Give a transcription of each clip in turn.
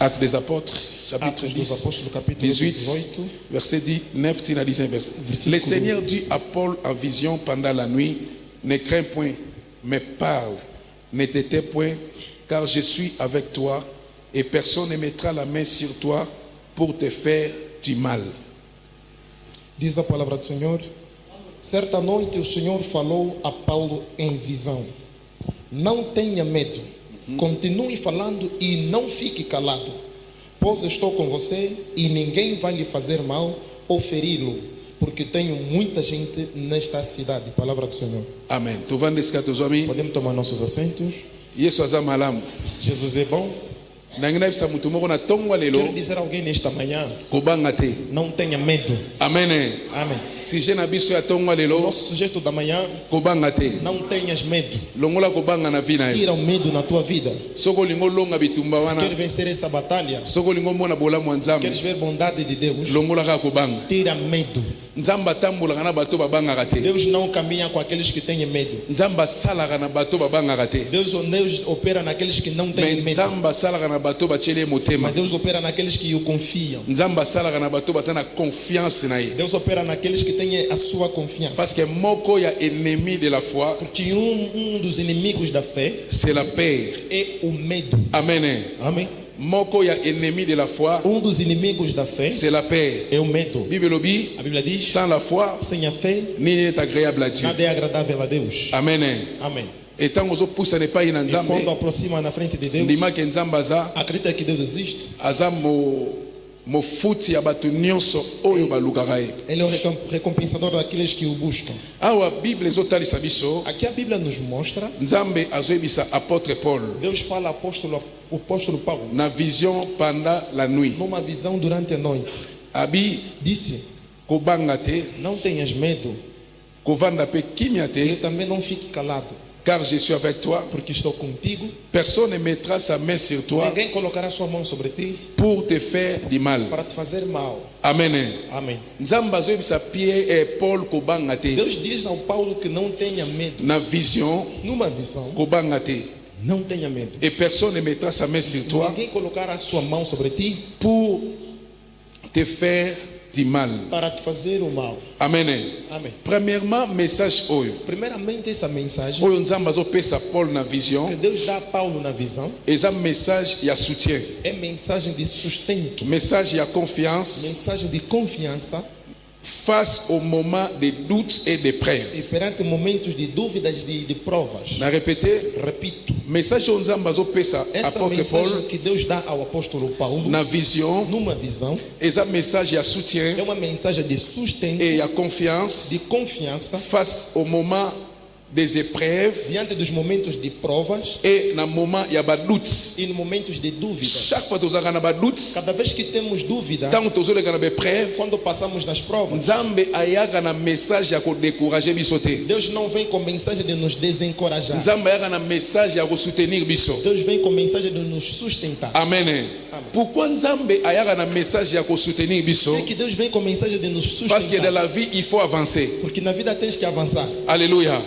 Actes des Apôtres, chapitre Atos dos 10, Apóstolos, capítulo 18, 18, verset 9, tina 10 verset. Le Seigneur dit à Paul en vision pendant la nuit, ne crains point, mais parle, ne t'étais point, car je suis avec toi, et personne ne mettra la main sur toi pour te faire du mal. Diz a palavra do Senhor. Certa noite o Senhor falou a Paulo em visão. Não tenha medo, continue falando e não fique calado, pois estou com você e ninguém vai lhe fazer mal ou feri-lo, porque tenho muita gente nesta cidade. Palavra do Senhor. Amen. Podemos tomar nossos assentos. Jesus é bom. Quero dizer a alguém nesta manhã, não tenha medo. Amen. Amém. Si je n'abisso ya tongo lelo, Nosso sujeito da manhã, não tenhas medo. longola kobanga na vina ye. Tira o medo na tua vida. Soko lingo longa bitumba Se wana, queres vencer essa batalha, soko lingo mona bola se mwanzambe, queres ver bondade de Deus, longola ka kobanga. tira medo. Nzamba tambola kana bato babanga kate. Deus não caminha com aqueles que têm medo. Nzamba sala kana bato babanga kate. Deus opera naqueles que não têm medo. Nzamba sala kana bato bachele motema. Mas Deus opera naqueles que o confiam. Nzamba sala kana bato basana confiance na ye. Deus opera naqueles que têm a sua confiança. Parce que moko ya ennemi de la foi, Porque dos inimigos da fé c'est la peur. é o medo. Amen. Amém. Moko ya ennemi de la foi, Dos inimigos da fé c'est la peur. é o medo. Bible lobi, A Bíblia diz: sans la foi, sem a fé, ni est agréable à Dieu. nada é agradável a Deus. Amen. Amém. Et tant que poussa ne pas E inanzambe, quando aproxima na frente de Deus, ndima ke nzamba aza acredita que Deus existe. aza mo futi ya bato nyonso oyo balukaka ye. Ele é o recompensador daqueles que o buscam. Awa Bible ezotalisa biso, Aqui a Bíblia nos mostra, nzambe azoyebisa apôtre Paul Deus fala ao apóstolo Paulo, na vision pendant la nuit. numa visão durante a noite. Abi Disse: kobanga te, não tenhas medo kovanda pe kimia e te, também não fique calado, car je suis avec toi. porque estou contigo. Personne ne mettra sa main sur toi Ninguém colocará sua mão sobre ti pour te faire du mal. para te fazer mal. Amen. Amém. Nzamba azoyebisa Paul kobanga te, Deus diz ao Paulo que não tenha medo. na vision Numa visão, kobanga te. não tenha medo. Et personne ne mettra sa main sur toi Ninguém colocará sua mão sobre ti pour te faire du mal. para te fazer o mal. Amen. Amém. Premièrement, message oyo. Primeiramente, essa mensagem Oyo nzamba azopesa Paul na vision, que Deus dá a Paulo na visão eza message ya soutien, é mensagem de sustento, message ya confiance mensagem de confiança face au moment de doutes et de e preuves. perante momentos de dúvidas, de provas. Na répéter, Repito, message oyo nzamba azopesa essa apôtre mensagem Paul que Deus dá ao apóstolo Paulo na vision, numa visão eza message ya soutien é uma mensagem de sustento, et ya confiance de confiança face au moment des épreuves diante dos momentos de provas et na moment ya ba doutes. e nos momentos de dúvida. Chaque fois tozalaka na ba doutes, Cada vez que temos dúvida, ntango tozoleka na ba épreuve, quando passamos nas provas, nzambe ayaka na message ya kodécourager biso te. Deus não vem com mensagem de nos desencorajar. Nzambe ayaka na message ya kosoutenir biso. Deus vem com mensagem de nos sustentar. Amen. Amen. Pourquoi nzambe ayaka na message ya kosoutenir biso? É que Deus vem com mensagem de nos Parce que dans sustentar. la vie il faut avancer. Porque na vida tens que avançar. Alléluia.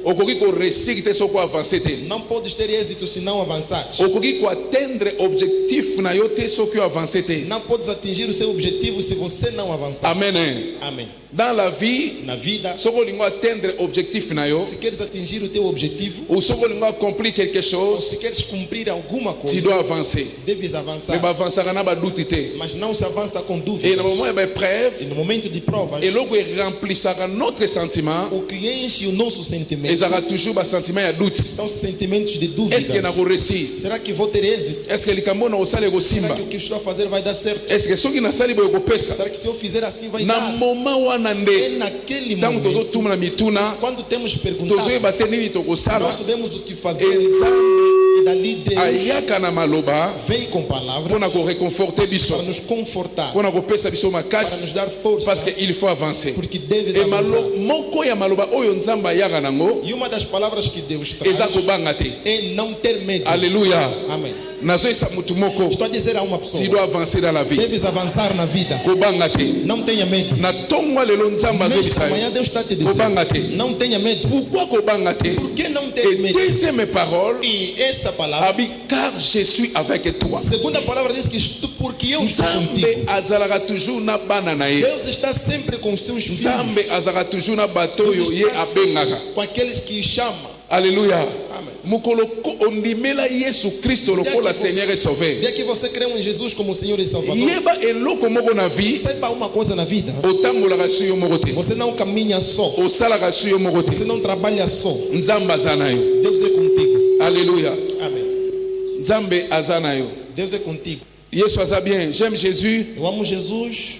Okoki ko réussir te soko avancer te. Não podes ter êxito se não avançares. Okoki ko atteindre objectif na yo te soko avancer te. Não podes atingir o seu objetivo se você não avançar. Amen. Amém. Dans la vie, Na vida, soko lingo atteindre objectif na yo, se queres atingir o teu objetivo, ou soko lingo accomplir quelque ou chose, se queres cumprir alguma tu coisa, dois avancer. deves Mais avançar. ba avancer na ba doute te. Mas não se avança com Et dúvida. na moment ba E épreuve, no momento de provas, et logo remplissaka notre sentiment, o que enche o nosso sentimento ezaka toujours ba sentiment ya doute. são os sentimentos de dúvida. Est-ce que na ko réussir? Será que vou ter êxito? Est-ce que likambo na osala Será ekosimba? que o que estou a fazer vai dar certo? Est-ce que soki nasali boye kopesa? Será que se eu fizer assim vai Na dar? moment wana É nde naquele ntango momento, tozotuna na mituna, quando temos perguntado, tozoyeba te nini tokosala, nós sabemos o que fazer. nzambe E dali Deus ayaka na maloba vem com palavra mpona koreconforte biso, para nos confortar, mpona kopesa biso para nos makasi, dar força, parce qu'il faut avancer. porque deves E avançar. moko ya maloba oyo nzambe ayaka nango E uma das palavras que Deus traz eza kobanga te. é não ter medo. Alléluia. Amém. Nazoyesa mutu moko, Estou a dizer a uma pessoa, tu dois avancer dans la vie. deves avançar na vida. Kobanga te. Não tenha medo. Na tongo lelo nzambe Nesta azobisa manhã ye. Deus está a te Kobanga te. dizer, não tenha medo. Pourquoi kobanga te? Por que não ter Et medo? deuxième parole, E essa palavra, car je suis avec toi. segunda palavra diz que porque eu estou Nzambe contigo. azalaka toujours na bana na ye. Deus está sempre com seus filhos. Nzambe azalaka toujours na bato oyo Deus ye está sempre abengaka. com aqueles que chama. Alléluia. Amen. Mokolo ondimela Yesu Kristo lokola Seigneur et Sauveur. Dès que você crê em Jesus como Senhor e Salvador, Yeba eloko moko na vie, saiba uma coisa na vida: otambolaka su yo moko te. você não caminha só, Osalaka su yo moko você te. não trabalha só. Nzambe aza na yo. Deus é contigo. Alléluia. Amém. Nzambe aza na yo. Deus é contigo. Yesu aza bien. J'aime Jésus. Eu amo Jesus.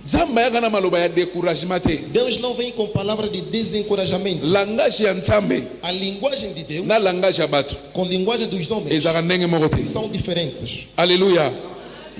Nzambe ayaka na maloba ya découragement te. Deus não vem com palavra de desencorajamento. Langage ya Nzambe A linguagem de Deus na langage ya bato com a linguagem dos homens ezaka ndenge moko te. são diferentes. Alléluia.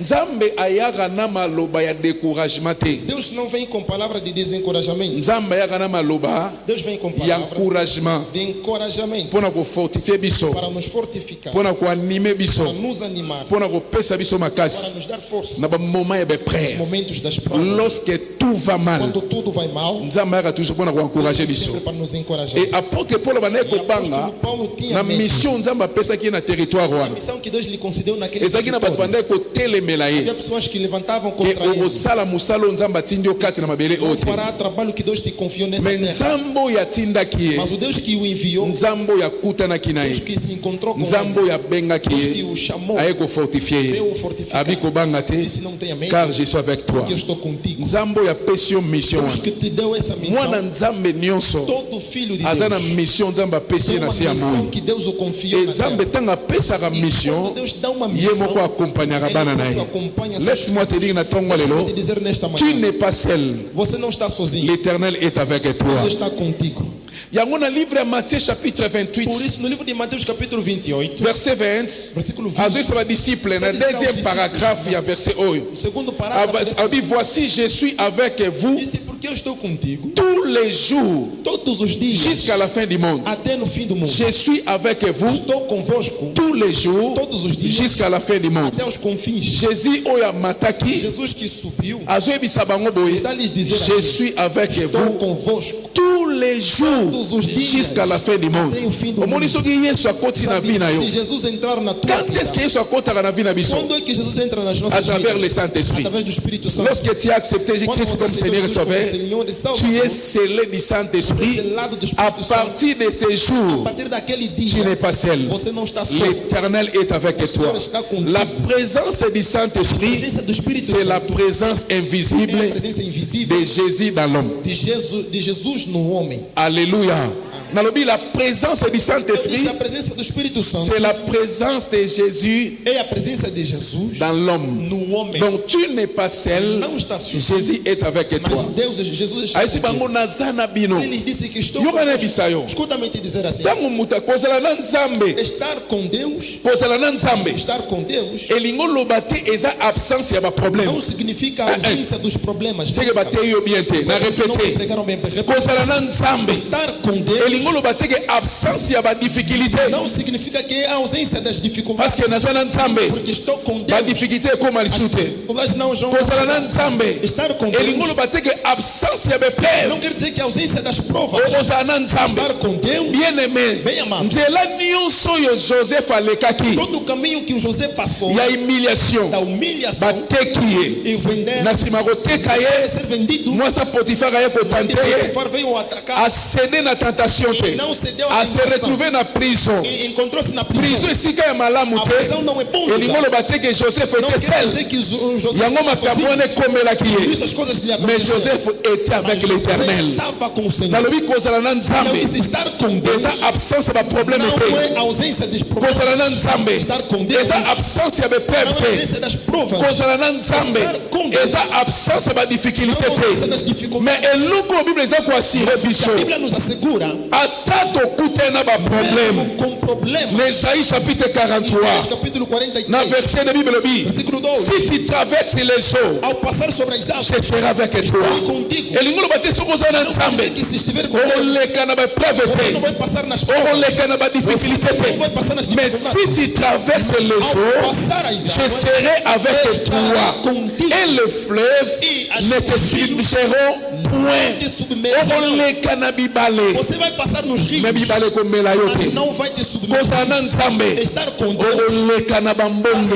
Nzambe ayaka na maloba ya découragement te. Deus não vem com palavra de desencorajamento. Nzambe ayaka na maloba Deus vem com ya palavra encouragement de encorajamento mpona kofortifie biso, para nos fortificar, mpona koanime para biso, nos animar, mpona kopesa biso para makasi nos dar força na bamoment ya nos beprere. momentos das provas. Lorsque tout va mal, Quando tudo vai mal, Nzambe ayaka toujours mpona koencourage Deus vem biso. sempre para nos encorajar. Et apôtre Paul banaye E o kobanga apóstolo Paulo tinha na medo. mission Nzambe apesaki ye na territoire A wana. missão que Deus lhe concedeu naquele Ezalaki na bato território. bandaye kotelemela ye. Havia pessoas que levantavam E contra ele. okosala mosala oyo Nzambe atindi yo kati na mabele Não oyo te. fará trabalho que Deus te confiou nessa Mais terra. Nzambe oyo atindaki ye, Mas o Deus que o enviou, Nzambe oyo akutanaki na Deus ye, que se encontrou com Nzambe ele, oyo abengaki Deus que ye, o chamou, aye kofortifie ye. veio o fortificar. Abi kobanga te, Disse: não tenha medo, car je suis avec toi. porque eu estou contigo. Nzambe oyo apesi yo mission Deus wana. que te deu essa Mwana missão, Nzambe nyonso todo filho de aza na Deus mission Nzambe apesi tem ye na uma se ya missão moi. que Deus o confiou E na Nzambe terra. ntango apesaka E mission, quando Deus dá uma ye missão, moko akompagnaka Ele bana na próprio ye. acompanha seus Laisse-moi te dire na tongo Deixa-me lelo, te dizer nesta tu manhã, n'es pas seul. você não está sozinho. L'Éternel est avec toi. Deus está contigo. Yango na livre ya Matthieu chapitre Por 28, isso, no livro de Mateus capítulo 28, verset 20, versículo 20, azoyisa badisciple na deuxième paragraphe ya verset oyo, o segundo parágrafo, dit voici je suis avec vous disse: porque eu estou contigo tous les jours todos os dias, jusqu'à la fin du monde. até no fim do mundo. Je suis avec vous Estou convosco tous les jours todos os dias, jusqu'à la fin du monde. até os confins. Jésus oyo amataki Jesus que subiu azoyebisa bango boye, está lhes dizer je assim: suis avec estou vous convosco tous les jours todos os dias jusqu'à la fin du monde. até o fim do Omoni mundo. soki Yesu akoti na vie na yo, Se Jesus entrar na tua quand est-ce que vida, Yesu akotaka na vie na biso? quando é que Jesus entra nas nossas À travers le vidas? Saint-Esprit. Através do Espírito Santo. Lorsque tu as accepté Quando Jésus-Christ você comme aceitou Seigneur et Jesus como Sauveur, Senhor e tu Salvador, es scellé du Saint-Esprit. selado do À Espírito Santo. partir de ces A jours, partir daquele tu dia, n'es pas seul. você não está só. L'Éternel est avec O Senhor toi. está contigo. La présence du A Saint-Esprit, presença do Espírito c'est la Santo présence é a invisible presença invisível de Jésus dans l'homme. de Jesus no homem. Alléluia. Nalobi, la présence du Eu disse: Saint-Esprit, a presença do Espírito Santo c'est la présence de Jésus é a presença de Jesus dans l'homme. no homem. Donc tu n'es pas seul, Não está sozinho, Jésus est avec toi. mas Deus, Jesus está Aisi contigo. bango naza na bino. Ele lhes disse que estou Yo kana convosco. bisayo. Escuta-me te dizer assim: Tango muta kozala na Nzambe, estar com Deus, kozala na Nzambe. estar com Deus Elingo loba te eza absence ya ba problème. não significa a ausência dos problemas. Seke ba te yo bien te, na Não me répéter. pregaram bem. Kozala na Nzambe. Estar com Deus Elingo loba te ke absence ya ba difficulté. não significa que é a ausência das Parce dificuldades. que naza na Nzambe, Porque estou com ba Deus. difficulté koma lisu As te. dificuldades não vão. Kozala na Nzambe. Estar com Elingo Deus loba te ke absence ya ba preuve. não quer dizer que a ausência das provas. Kozala na Nzambe. Estar com Deus, Bien aimé. bem amado. Nzela nyonso yo Joseph alekaki Todo o caminho que o José passou ya humiliation. da humilhação Bateki ye. e vender, Na nsima koteka ye, ser vendido, mwasa Potifar aye kotante ye, Potifar veio atacar acéder na tentation e te, não cedeu à a se tentação. retrouver na prison. E encontrou-se na Prison prisão. esika ya malamu A prisão não é te, bom elingo lugar. loba te ke Joseph Não était quer seul. dizer que o José Yango estava makambo sozinho. wana ekomelaki Por ye, isso as coisas lhe mais aconteceram. Joseph était avec Mas José l'Éternel. estava com o Senhor. Nalobi kozala na Não Nzambe, disse estar com Deus eza absence ya ba problème não te. é ausência dos problemas. Kozala na Nzambe, Estar com Deus eza não absence ya ba é preuve te. ausência das provas. Kozala na Nzambe, Estar com Deus eza absence ya ba não difficulté é ausência te. das Mais dificuldades. eloko oyo Bible eza koassure A biso, Bíblia nos assegura, ata tokutana na ba problème. mesmo com problemas, L'Ésaïe chapitre Isaías 43, capítulo na 43, verset de Bible dit, versículo 12, si tu traverses les eaux, ao passar sobre as águas, je serai avec toi. estarei contigo. Elingo loba te soko oza na Não Nzambe, significa que se estiver com Deus, oleka na ba preuve você não te, vai passar nas provas. oleka na ba difficulté Você não vai te. passar nas Mais dificuldades. si tu traverses les Ao eaux, passar as je águas, serai avec estarei toi. contigo. Et le fleuve E as ne te rios submergeront point te submerger. okoleka na bibale Você vai passar nos rios, me bibale komela yo mas te não vai te submerger. kozala na nzambe Estar com Deus, okoleka na bambonge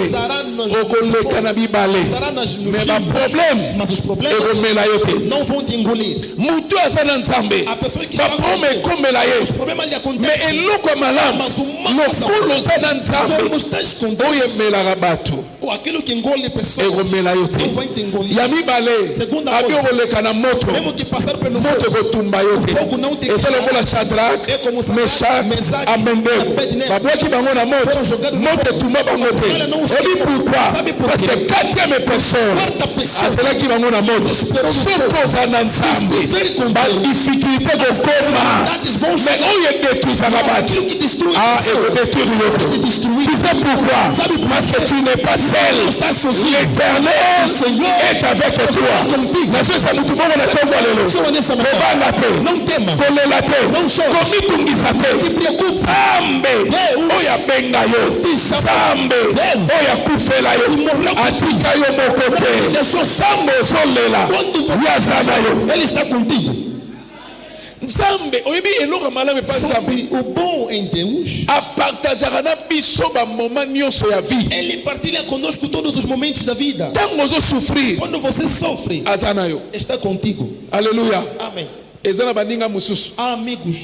okoleka na bibale passará nos me rios, baproblème mas os problemas ekomela yo te não vão te engolir. mutu aza na nzambe A pessoa que está com baprome Deus, ekomela ye os problemas lhe me acontecem, eloko ya malamu mas o mal passa lokolo por oza na nzambe como estás com oyo Deus, emelaka bato ou aquilo que engole pessoas, ekomela yo te não vai te engolir. ya mibale Segunda abi coisa, okoleka na moto mesmo que passar pelo moto fogo, ekotumba yo te fogo não te eza queima. lokola Shadrach, É como Sadraque, Meshach, Mesaque, Abednego Abednego. babwaki bango na moto Foram jogados no moto fogo. etumba bango te Olha, não os obi queima. pourquoi Sabe por parce quê? que quatrième personne Quarta pessoa, azelaki bango na moto Desesperou no soki oza na nzambe estiver com Deus, badifficulté kokoma dificuldades vão mais chegar, oyo edétruisaka mas bato aquilo que destrói ekodétruire yo vai te te destruir. tu sais pourquoi Sabe por parce quê? que tu n'es pas seul Não estás sozinho. l'éternel Senhor est avec toi contigo. nazoyesa mutu moko na songo lelo Pessoa nessa manhã, kobanga te não tema, kolela te Não chore. komitungisa te te preocupe. nzambe Deus oyo abenga yo Tisa- nzambe Deus oyo akufela yo Imorreu atika yo moko te deixou nzambe ozolela Quando você ye aza na yo Ele está contigo. nzambe oyebi eloko malamu epa nzambe Sabe, o bom em Deus, apartageaka na biso bamoma nyonso ya vie Ele partilha conosco todos os momentos da vida. ntango ozosufrir Quando você sofre, aza na yo está contigo. alleluya Amém. eza na baninga mosusu Há amigos,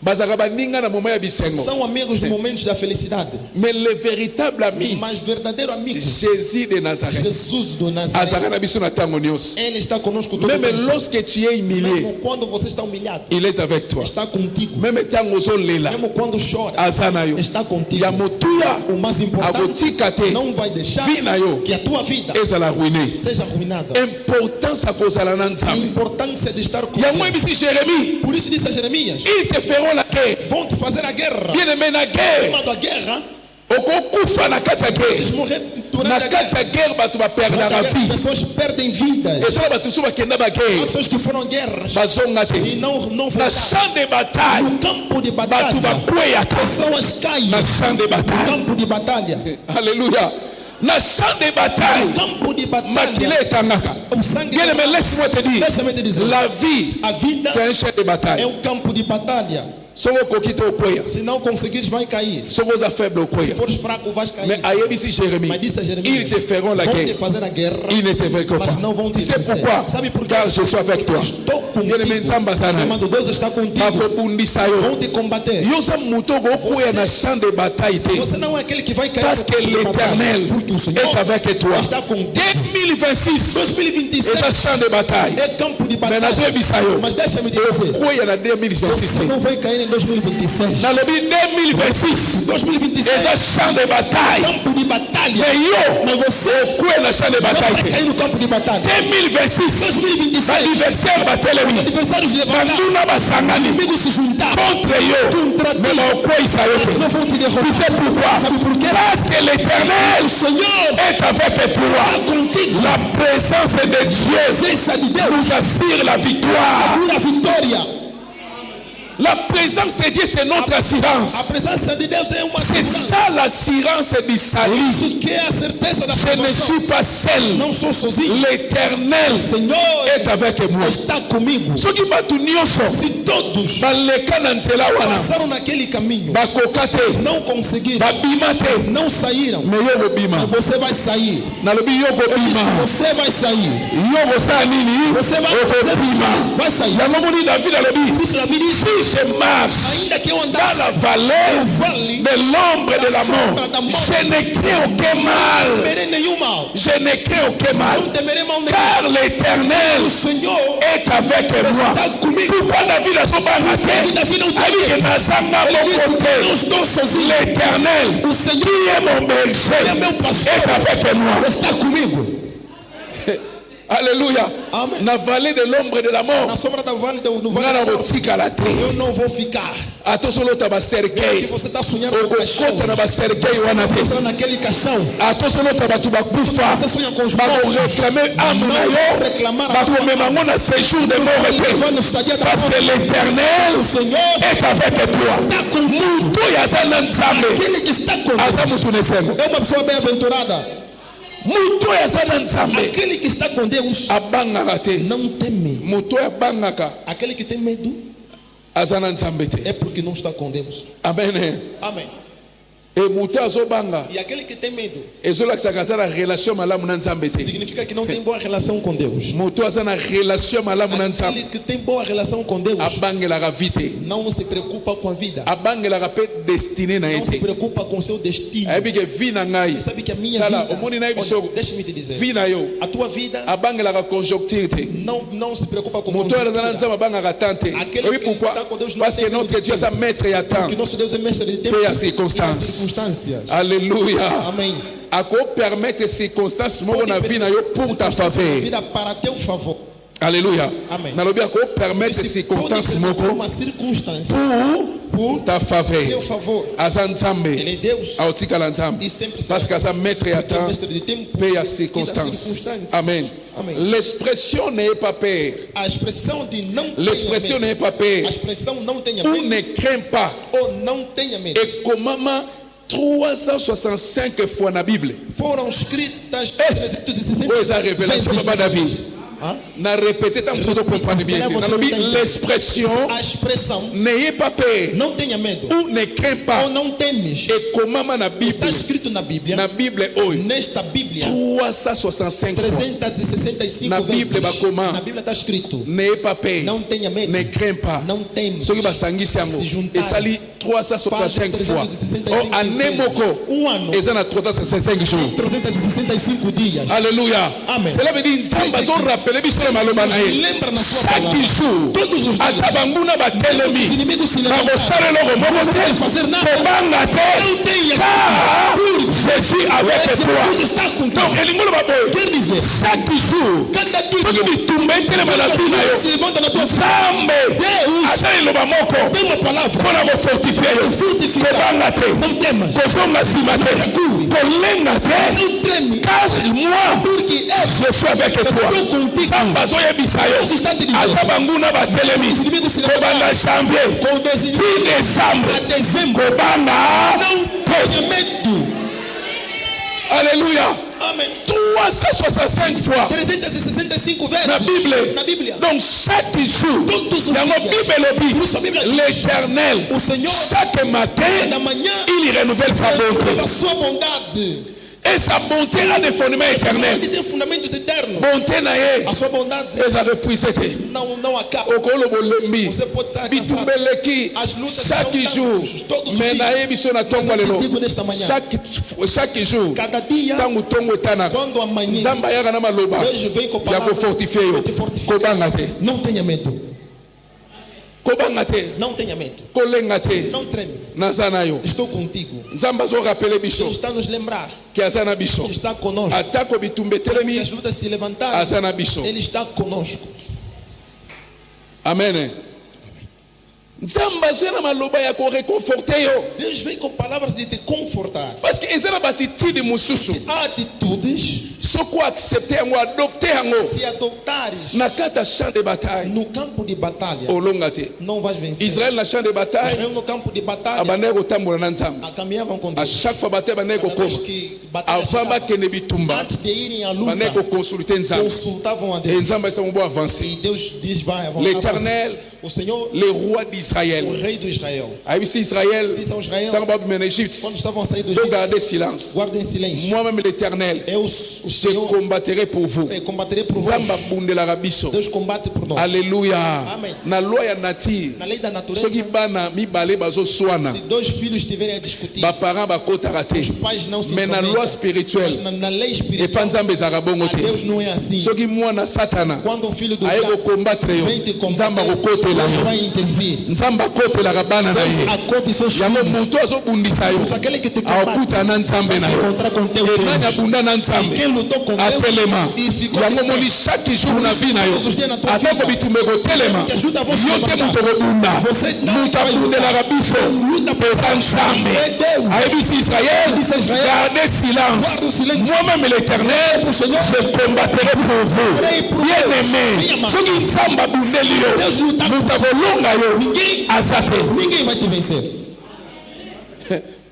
bazalaka baninga na moma ya bisengo são amigos nos momentos da felicidade. mais le véritable ami Mas verdadeiro amigo, Jésus de Nazareth Jesus do Nazaré, azalaka na biso na ntango nyonso Ele está conosco todo même tempo. lorsque tu es humilié Mesmo quando você está humilhado, il est avec toi está contigo. même ntango ozolela Mesmo quando chora, aza na yo está contigo. ya motuya O mais importante, akotika te não vai deixar vi na yo que a tua vida ezala ruiné seja arruinada. importance ya kozala na A nzambe importância de estar com yango Deus. yebisi Jérémie Por isso disse a Jeremias, ils te feront la guerre vão te fazer a guerra. bien aimé na guerre Chamado a guerra, okokufa na kati ya guerre eles morreram durante na a kati guerra. ya guerre bato baperdaka Durante a guerra, vie pessoas perdem vidas. esola bato mosusu bakenda Há baguerre pessoas que foram guerras bazonga e te não na voltaram. champ de bataille No campo de bato batalha, bakweyaka pessoas caem. na champ de No bataille campo de batalha, alléluia na champ de bataille no campo de makila batalha, etangaka o sangue bien aimé laisse-moi te dire Deixa-me te dizer, la vie a vida c'est un champ de é bataille campo de batalha. soki okoki te okweya Se não conseguires, vai cair. soki oza faible Se okweya fores fraco, vais cair. mais ayebisi Jérémie Mas disse a Jeremias, ils te feront la vão te guerre fazer a guerra, ils ne te vaincront mas pas não vão te tu sais vencer. pourquoi Sabe por quê? car je suis avec toi Estou contigo. bien-aimé nzambe aza na yo Amado, Deus está contigo. bakobundisa yo Vão te combater. yo oza moto okokweya na champ de bataille te Você não é aquele que vai cair. parce que no campo de batalha, l'éternel porque o Senhor est avec toi está contigo. 2026 2026 eza champ de bataille é campo de mais batalha. nazoyebisa yo Mas deixa-me te dizer, okweya na 2026 você não vai cair em 2026. nalobi 2026 2026 eza champ de bataille campo de batalha. mais yo Mas você okweya na champ de não bataille vai te cair no campo de batalha. 2026 2026 baadversaire os batelemi adversários levantaram, banduna basangani inimigos se juntaram contre yo contra ti, mais baokweyisa yo mas te não vão te tu derrotar. sais pourquoi Sabe por quê? parce que l'éternel O Senhor est avec está toi contigo. la présence de A Dieu presença de Deus nous assure la victoire segura a vitória. la présence de Dieu c'est notre A assurance presença de Deus é uma c'est segurança. ça l'assurance du salut Isso que é a certeza da je ne salvação. suis pas seul Não sou sozinho. l'éternel O Senhor est avec moi está comigo. soki bato nyonso Se todos baleka na nzela wana passaram naquele caminho, bakoka te não conseguiram, babima te não saíram, me yo kobima você vai sair. nalobi yo Eu disse, kobima você vai sair. yo kosala nini Você vai fazer okobima vai sair. yango moni david alobi Por isso Davi disse, si je marche ainda que eu dans la andasse vallée no vale, de l'ombre de la mort je ne crains aucun não mal temerei nenhum mal. je ne crains aucun mal Não temerei mal nenhum. car l'éternel O Senhor est avec moi está comigo. pourquoi david azobanga Que te Davi não tem alike medo. nazanga Ele disse, moko não te estou sozinho. l'éternel O Senhor qui est mon berger é meu pastor. est avec moi Está comigo. alléluia Amen. na vallée de l'ombre de la mort Na sombra do vale nga da na morte, kotikala te eu não vou ficar. atosolota Que baserkei você está sonhando com o caixão. okokota na baserkei Você wana vai te entrar naquele caixão. atosolota bato bakufa Você sonha com os mortos. bakoreklame ame na Não yo reclamar a tua bakomema ngo na séjour de mort levar te no estadia da parce que morte. l'éternel O Senhor est avec toi está contigo. mutu oyo aza na nzambe Aquele que está aza conosco mutu na esengo é uma pessoa bem-aventurada. Muto ya sana nzambe. Aquele que está com Deus Abangaka te. não teme. Muto ya bangaka. Aquele que tem medo Azana nzambe te. é porque não está com Deus. Amen. Amém. E muto azobanga. E aquele que tem medo Ezolakisa kazana relation malamu na nzambe te. significa que não tem boa relação com Deus. Muto azana relation malamu na nzambe. Aquele que tem boa relação com Deus Abangelaka vite. não se preocupa com a vida. Abangelaka pe destiné na Não se ete. preocupa com seu destino. Ayebi ke vi na ngai. E sabe que a minha Kala, vida, omoni na olha, biso. deixa-me te dizer, Vi na yo. a tua vida Abangelaka conjoncture te. não se preocupa com Muto azana conjuntura. nzambe abangaka tante. Aquele Oui que pourquoi? está com Deus não Parce tem que medo notre de Dieu est tempo. un maître et à temps. Que nosso Deus é mestre de tempo Paix à e das circonstances. circunstâncias. Alléluia. Amém. Ako permettre circonstances moko na vie na yo pour ta faveur. Vida para teu favor. Alléluia. Amen. Nalobi ako permettre circonstances moko uma circunstância pour ta teu faveur. favor. Aza Ele nzambe. é Deus Aotikala nzambe. e sempre Parce será. que aza maître et à Porque é temps. mestre de tempo Paix à e das circonstances. circunstâncias. Amen. Amen. L'expression n'est pas peur. A expressão de não L'expression tenha n'est medo. pas peur. A expressão não tenha Ou medo ne crains pas. ou não tenha medo. Et comment 365 fois na Bible. Foram escritas Où 360 est la révélation, vezes Papa na David? Bíblia. Hã? Na répété, tam soto comprendre bien. Nalobi l'expression A expressão n'ayez pas peur. não tenha medo Ou ne crains pas. ou não temes Et comment na está Bible? escrito na Bíblia, Na Bible oi. nesta Bíblia 365 fois. 365 Na vezes. Bíblia, bakoma. Na Bíblia está escrito: N'ayez pas peur. não tenha medo, Ne crains pas. não temes. Soki basangisi yango Se juntar. esali 365 fois. 365 Oh, année moko ano, eza na 365 jours. 365 dias. Alléluia. Amen. Cela veut dire nzambe azorapele biso na maloba na ye. Lembra na sua Chaque palavra. jour Todos os dias. ata banguna Os batelemi inimigos se levantaram. bakosala eloko moko Não te podem fazer nada. kobanga te Não tenha car je suis avec toi. Jesus está Donc contigo. elingo loba boye Quer dizer, chaque jour cada dia soki bitumba etelema na vi na yo se levanta na tua frente. nzambe Deus ata eloba moko tem uma palavra. mpona kofortifie yo Fortificar. kobanga te Não temas. kozonga nsima te kolenga te Não treme. car moi Porque je suis avec toi. estou contigo. nzambe azoyebisa yo Deus está te dizendo. ata banguna batelemi Os inimigos se kobanda levantaram. janvier Com desinimigo ti décembre a dezembro. kobanga Não tenha medo. alléluia Amém. 365 fois 365 vezes na Bible. na Bíblia. Donc chaque jour Todos os yango dias. Bible lobi Por isso a Bíblia diz, l'éternel o Senhor chaque matin da manhã il renouvelle sa bonté a sua bondade. et sa bonté a des fondements éternels. Ele tem fundamentos eternos. Bonté na ye A sua bondade eza reprise te não acaba. okoloba olembi Você pode estar cansado. bitumbeleki As lutas chaque são jour tantos, todos os me dias. nayebi so na ntongo ya Mas eu lelo te digo nesta manhã. chaque jour Cada dia, ntango ntongo etanaka quando amanhece, nzambe ayaka na maloba Deus vem com a ya palavra kofortifie yo para te fortificar. kobanga te Não tenha medo. kobanga te Não tenha medo. kolenga te Não treme. naza na yo Estou contigo. nzambe azorapele biso Deus está a nos lembrar ke aza na biso que está conosco. atako bitumba Que etelemi as lutas se levantaram. aza na biso Ele está conosco. amen nzambe aza na maloba ya koreconforte yo Deus vem com palavras de te confortar. parce que eza na batitide mosusu Há atitudes, soko accepte yango adopte yango se adoptares na kati ya champ de bataille no campo de batalha, olonga te não vais vencer. Israël na champ de bataille Israel no campo de batalha, abandaki kotambola na nzambe caminhavam com à Deus. chaque fois bataille bandaki Cada vez kokoma que batalha avant chegava, bakende bitumba antes de irem à luta, bandaki koconsulte nzambe consultavam a e Deus. nzambe aisa mobo avance E Deus diz: vai, vamos l'éternel O Senhor, le roi d'Israël o rei do Israel, ayebisi Israël disse ao Israel, ntango babima na Égypte quando estavam a sair do de Egito, garder silence guardem silêncio. moi-même l'éternel Eu, o je Senhor, combattrai pour vous combaterei por vós. nzambe abundelaka biso Deus combate por nós. alléluia Amen. na loi ya nature Na lei da natureza, soki bana mibale bazoswana se dois filhos estiverem a discutir, baparent bakotaka te os pais não se mais na intrometem. loi spirituelle Mas na lei epa espiritual, nzambe ezalaka bongo a te Deus não é assim. soki mwana satana Quando o filho do aye diabo kokombattre yo vem te nzambe combater, akokotela Deus yo vai intervir. nzambe akotelaka bana na Deus ye acode seus yango filhos. moto azobundisa yo Pois aquele que te combate akuta na nzambe vai na se yo encontrar com teu enani Deus. abunda na E nzambe quem lutou com Deus atelema e ficou yango de pé. moni chaque jour na vi na yo Todos os dias na tua atako vida. bitumba ekotelema Te ajuda a você yo te levantar. moto kobunda Você não moto vai abundelaka biso Luta por eza nzambe É Deus. ayebisi Israël Disse a Israël, gardez silence guarde o silêncio. moi-même l'éternel Pour Seigneur, je combattrai pour vous Farei por bien Deus. aimé Minha mãe. soki nzambe abundeli yo Deus lutar moto akolonga yo Ninguém, aza te ninguém vai te vencer.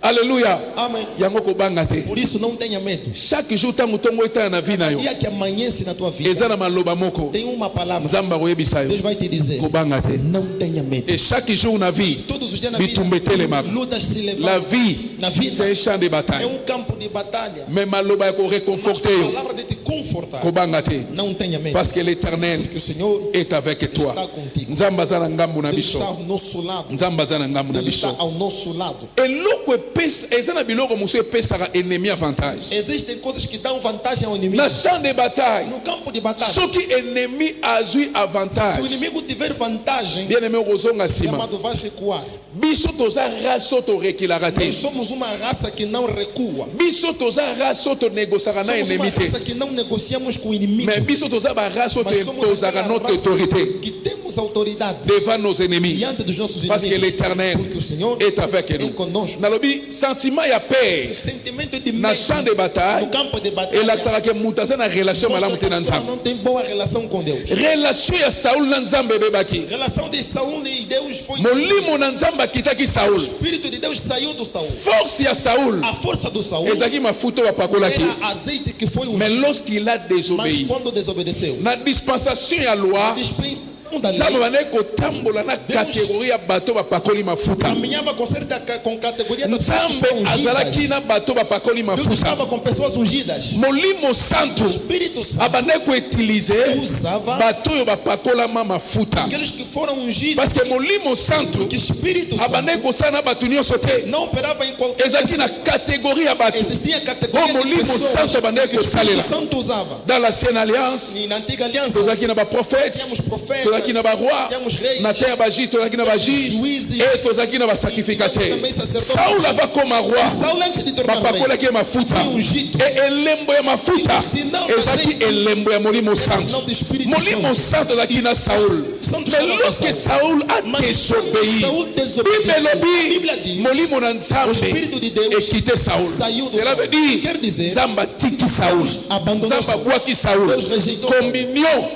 Alléluia. Amém. Yango kobanga te. Por isso não tenha medo. Chaque jour tango tongo eta na vie na yo. Dia que amanhece na tua vida, Eza na maloba moko. tem uma palavra. Nzamba koyebisa yo. Deus vai te dizer: Kobanga te. não tenha medo. Et chaque jour na vie, Todos os dias na vida, bitumbetele maka. lutas se levantam. La vie, Na vida, c'est un champ de é bataille. campo de batalha. Mais maloba ko Mas réconforter a yo. palavra de te confortar. Kobanga te. Não tenha medo. Parce que l'Éternel Que o Senhor est avec toi. está contigo. Nzamba za na ngambu na Deus biso. está ao nosso lado. Nzamba za na ngambu na Deus está biso. ao nosso lado. Eloko epesa eza na biloko mosusu epesaka ennemi avantage. Existem coisas que dão vantagem ao inimigo. Na champ de bataille, No campo de batalha, soki ennemi azwi se o avantage, inimigo tiver vantagem, bien aimé okozonga nsima. chamado vai recuar. Biso toza race oyo torekelaka te. Nós somos uma raça que não recua. Biso toza race oyo tonégociaka na Somos uma ennemi te. raça que não negociamos com o inimigo. Mais biso toza barace oyo Mas somos tozaka aquela notre raça autorité que temos autoridade devant nos ennemis. diante dos nossos Parce que inimigos. l'Éternel Porque o Senhor est avec é nous. conosco. Nalobi sentiment ya O paix sentimento de na medo champ de bataille no campo de batalha elakisaka ke moto aza na relation mostra malamu que te a na pessoa nzambe. não tem boa relação com Deus. Relation ya Saul na nzambe ebebaki. Relação de Saul e Deus foi. Molimo na nzambe akitaki O Saul. Espírito de Deus saiu do Saul. Force ya Saul A força do Saul ezalaki mafuta oyo bapakolaki. era azeite que foi Mais ungido. lorsqu'il a Mas désobéi, quando desobedeceu, na dispensation ya loi, dispensação da nzambe lei, bandeki kotambola na catégorie ya bato bapakoli mafuta. caminhava com certa com categoria das pessoas que Nzambe foram azalaki ungidas. na bato bapakoli Deus mafuta. estava com pessoas ungidas. Molimo santo O Espírito Santo abandeki koutilize usava bato oyo bapakolama mafuta. aqueles que foram ungidos. Parce que molimo santo Porque o Espírito Santo abandeki kosala na bato nyonso te. não operava em qualquer ezalaki na pessoa. catégorie ya bato. Existia categoria Oh, de molimo pessoas santo abandeki que o Espírito kosalela. Santo usava. Dans l'ancienne alliance, E na antiga aliança, tozalaki na baprophètes, tínhamos profetas, tozalaki na baroi, tínhamos reis, na terre ya bajuge tozalaki na bajuge, juízes, e tozalaki na basacrificateur. tínhamos também sacerdotes. Saul avakoma roi, Saul antes de tornar rei, bapakolaki ye mafuta, foi ungido. e elembo ya mafuta E o sinal ezalaki da elembo ya molimo sinal santo. do Espírito Molimo Santo. santo azalaki na Saul. Santo Mais estava com lorsque Saul a Mas désobéi, Saul Bible desobedeceu. A Bíblia elobi diz, molimo na o nzambe Espírito de Deus ekite Saul. saiu do Cela Saul. veut dire Quer dizer, nzambe atiki Saul, Deus abandonou nzambe Saul. abwaki Saul. Deus rejeitou Saul. Communion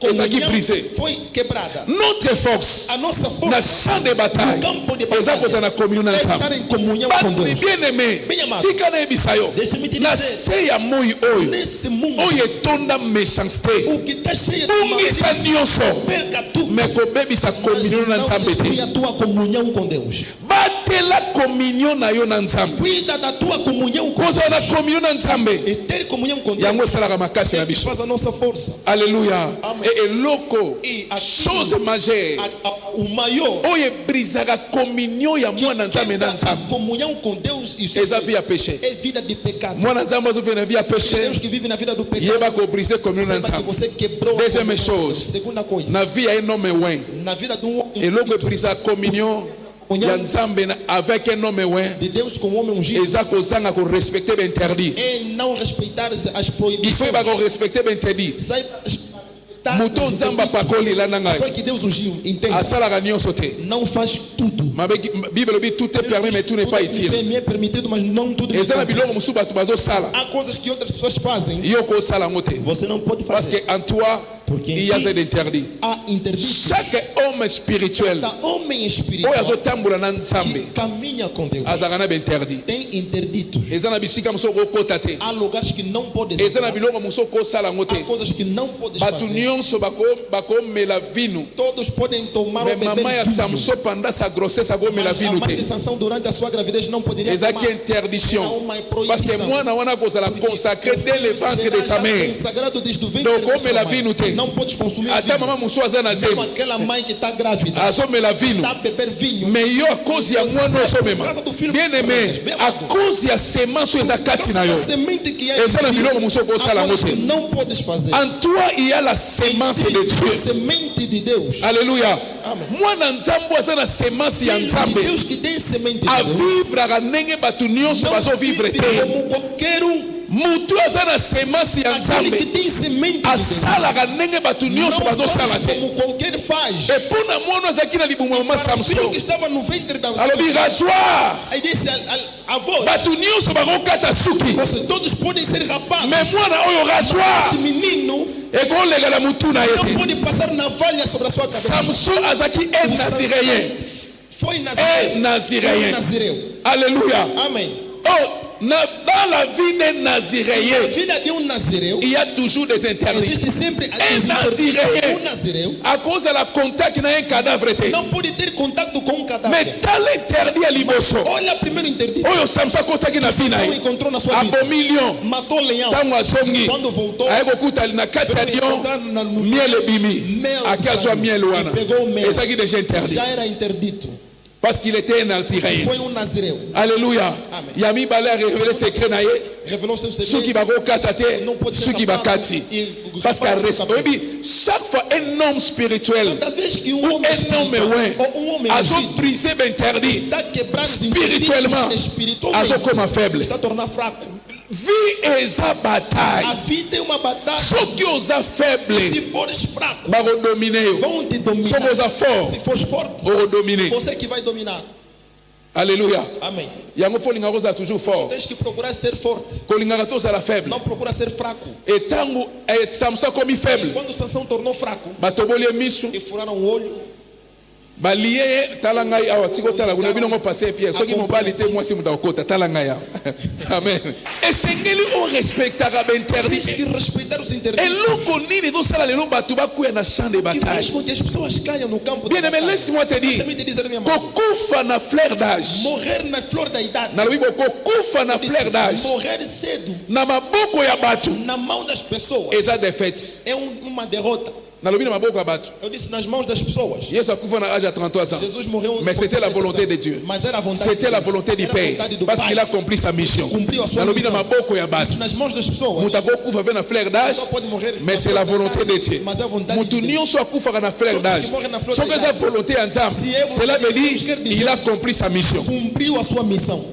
ezalaki comunhão brisé. foi quebrada. Notre force A nossa na força champ de bataille no campo de eza batalha kozala na communion na é nzambe. estar em comunhão com Bato Deus. bien aimé, Bem amado. tika nayebisa yo Deixa-me te na dizer, se ya moi oyo nesse mundo, oyo etonda méchanceté o que está cheio de bungisa maldição, nyonso perca tudo, me kobebisa mas communion na não nzambe destrui te. a tua comunhão com Deus. batela communion na yo na nzambe. Cuida da tua comunhão com kozala na Deus. communion na nzambe E ter comunhão com Deus yango esalaka makasi na é que biso. faz a nossa força. Alléluia. Amen. Et eloko E aquilo, chose majeure o maior oyo ebrisaka communion ya mwana nzambe na a nzambe comunhão com Deus e seu eza vie filho ya péché. é vida de pecado. Mwana nzambe azovia na vie ya péché Deus que vive na vida do pecado, yeba kobrise communion na saiba que nzambe. você quebrou a Deuxième comunhão com Deus. chose, Segunda coisa, na vie ya un homme oin na vida de um homem eloko ebrisaka communion ya nzambe avec un homme oin de Deus com um homem ungido eza kozanga korespecte bainterdit. é não respeitar as Il faut proibições. yeba korespecte bainterdit. Saiba respeitar moto os nzambe apakoli elanda Foi ngai que Deus ungiu, entende? asalaka nyonso te. Não faz tudo. Bible elobi tout est permis mais tout n'est pas utile. Tudo é permitido, mas não tudo é eza na possível. biloko mosusu bato bazosala Há coisas que outras pessoas fazem, yo kosala yango te você não pode parce fazer. que en toi Porque il y a cet interdit. Há interditos. Chaque homme spirituel Da homem oyo espiritual azotambola na nzambe que caminha com Deus azalaka na bainterdit. tem interditos. eza na bisika mosusu okokota te, Há lugares que não podes eza na entrar. biloko mosusu okosala yango Há te. coisas que não podes bato fazer. nyonso bakomela vino. Todos podem tomar Mais ou maman beber ya vinho. Samson pendant sa grossesse akomela Mas a vino mãe de te. Sansão durante a sua gravidez não poderia ezalaki tomar. interdiction Era uma parce que proibição. mwana wana akozala consacré dès le ventre de sa mère. Consagrado desde o ventre Donc, de sua omela mãe. vinho te. Não podes consumir ata vinho. mama mosusu aza na Como zemi aquela mãe que está grávida azomela vino está a beber vinho. mais yo a cause ya mwana oyo ozomema bien aimé a cause ya semence oyo eza kati na A yo semente que é eza na biloko mosusu okosala há yango coisas que te. não podes fazer. En toi il y a la semence de A Dieu. semente de Deus. Alléluia. Amen. mwana nzambe aza na semence ya Filho de nzambe Deus que tem semente de Deus. avivraka ndenge bato nyonso Não bazovivre vive te. como qualquer mutu aza na semence ya Aquele que nzambe tem semente de Deus. asalaka ndenge bato nyonso Não bazosala faz te. como qualquer faz. E mpona mwana azalaki na libumu ya mama Para o filho samson que estava no ventre da alobi rasoir aí disse a voz, bato nyonso bakokata suki todos podem ser rapados. me mwana oyo rasoir Este menino ekolega na mutu na ye não te. pode passar navalha sobre a sua cabeça. samson azalaki un nazireyen foi un Naziréen. Alléluia. Amém. Dans la vie d'un Naziréen, Na vida de nazireu, il y a toujours des interdits. existe sempre Un Naziréen, nazireu à cause de la contact dans un cadavre, não pode ter contato com cadáver. mais t'as l'interdit à Liboso. Olha primeiro interdito. Oyo Samsa kotaki na bina Sansão ye. encontrou na sua vida. Abomi lion. Matou leão. Tango azongi. Quando voltou, Aye kokuta na kati ya foi lion. encontrar no Miel ebimi. mel Aki azwa saiu. miel wana. E pegou o mel. Ezaki déjà interdit. Já era interdito. Parce qu'il était un Naziréen. Foi nazireu. Alléluia. Amen. Yami balé a révélé secret na ye. Revelou seu Ceux qui segredo. vont kata Não pode te, ser ceux qui vont capado kati. e Parce qu'à capado. chaque fois un homme spirituel Cada vez que ou homem un homme espiritual ouais, ou homem a ungido brisé interdit está quebrando os spirituellement, interditos espiritualmente, azo como faible. está tornando fraco. Vie eza A bataille. vida é uma batalha. Soki oza Se faible, fores fraco, bakodomine yo. vão te Soki dominar. oza fort, Se fores forte, okodomine. você que vai dominar. Alléluia. Amém. Yango fo linga kozala toujours fort. Tens que procurar ser forte, Kolingaka tozala faible. não procura ser fraco. Et tango Samson komi faible, Quando Sansão tornou fraco, batoboli ye miso, e furaram o olho, balie ye tala ngai awa tiko tala kuna bino ngo passer pierre. Soki mobali te mwasi muta okota tala ngai awa. Amen. Esengeli o respectaka ba tens interdit. que respeitar os interditos. Eloko nini tosala lelo bato bakuya na champ de Que faz bataille. com que as pessoas caiam no campo da Bien aimé, batalha. laisse-moi te dire, Deixa-me te dizer, minha mãe, kokufa na fleur d'âge. morrer na flor da idade, Nalobi kokufa na fleur d'âge. morrer cedo Na maboko ya bato na mão das pessoas eza défaite. é uma derrota. Nalobi na maboko ya bato. Eu disse nas mãos das pessoas. Yesu akufa na âge à 33 ans. Jesus morreu. Mais c'était la volonté de Dieu. Mas era a vontade C'était de la Deus. volonté du Era a Père. vontade do Parce Pai. qu'il a accompli sa mission. Cumpriu a sua Nalobi na missão. maboko ya bato. Nas mãos das pessoas. Mutu akufa ve na fleur d'âge. Só pode morrer Mais na c'est flor la da volonté idade, de Dieu. mas é a vontade Mutu de Deus. nyonso akufaka na fleur Todos d'âge. que morrem na fleur Soki da eza idade. volonté ya Nzambe, Se é cela vontade veut de Deus, quer dire dizer- il a accompli sa mission. Cumpriu a sua missão.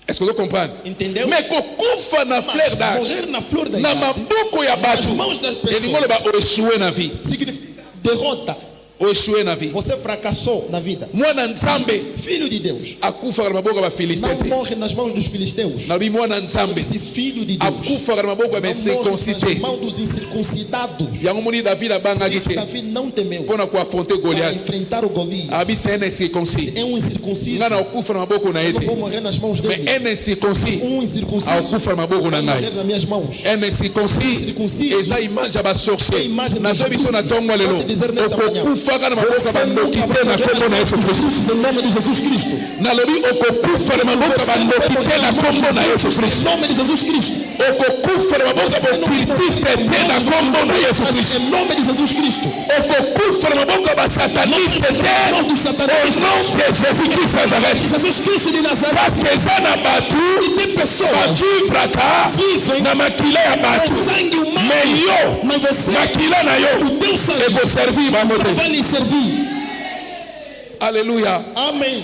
Est-ce que vous comprenez? Entendeu? Mais kokufa na fleur Mas d'âge. morrer na flor da Na idade maboko ya bato. nas mãos das pessoas Elingo loba oéchoué na vie. significa derrota. Oéchoué na vie. Você fracassou na vida. Mwana Nzambe Filho de Deus akufaka na maboko ya bafilistin não te. morre nas mãos dos filisteus. Nalobi mwana Nzambe Esse filho de Deus akufaka na maboko ya não morre bacirconcis te. nas mãos dos incircuncidados. Yango moni David abangaki Isso te Davi não temeu mpona koaffronter para Goliath. enfrentar o Golias. Abi c'est un incirconcis. É um incircunciso. Nga na okufa na maboko na ye Eu não te. vou morrer nas mãos Mais dele. un incirconcis Incircunciso akufa na maboko na vai morrer ngai. nas minhas mãos. Un incirconcis Incirconciso eza image ya basorcier. é imagem Nazo biso na tongo lelo Pode dizer nesta manhã. okokufaka na maboko ya Você bandoki nunca te vai na morrer kombo na Yesu Kristo. em nome de Jesus Cristo. Nalobi okokufa na maboko ya bandoki te na kombo na Yesu Kristo. Em nome de Jesus Cristo. Okokufa na maboko ya baokultiste te na kombo na Yesu Kristo. Em nome de Jesus Cristo. Okokufa na maboko ya basataniste te Nós dos au satanistas. nom de Jésus-Christ de Nazareth. Jesus Cristo de Nazaré. Parce que eza na bato E tem pessoas bavivraka vivem na makila ya com bato. sangue humano. Mais yo Mas você, makila na yo o teu sangue, ekoservir bango te. vai lhe servir. Alléluia. Amém.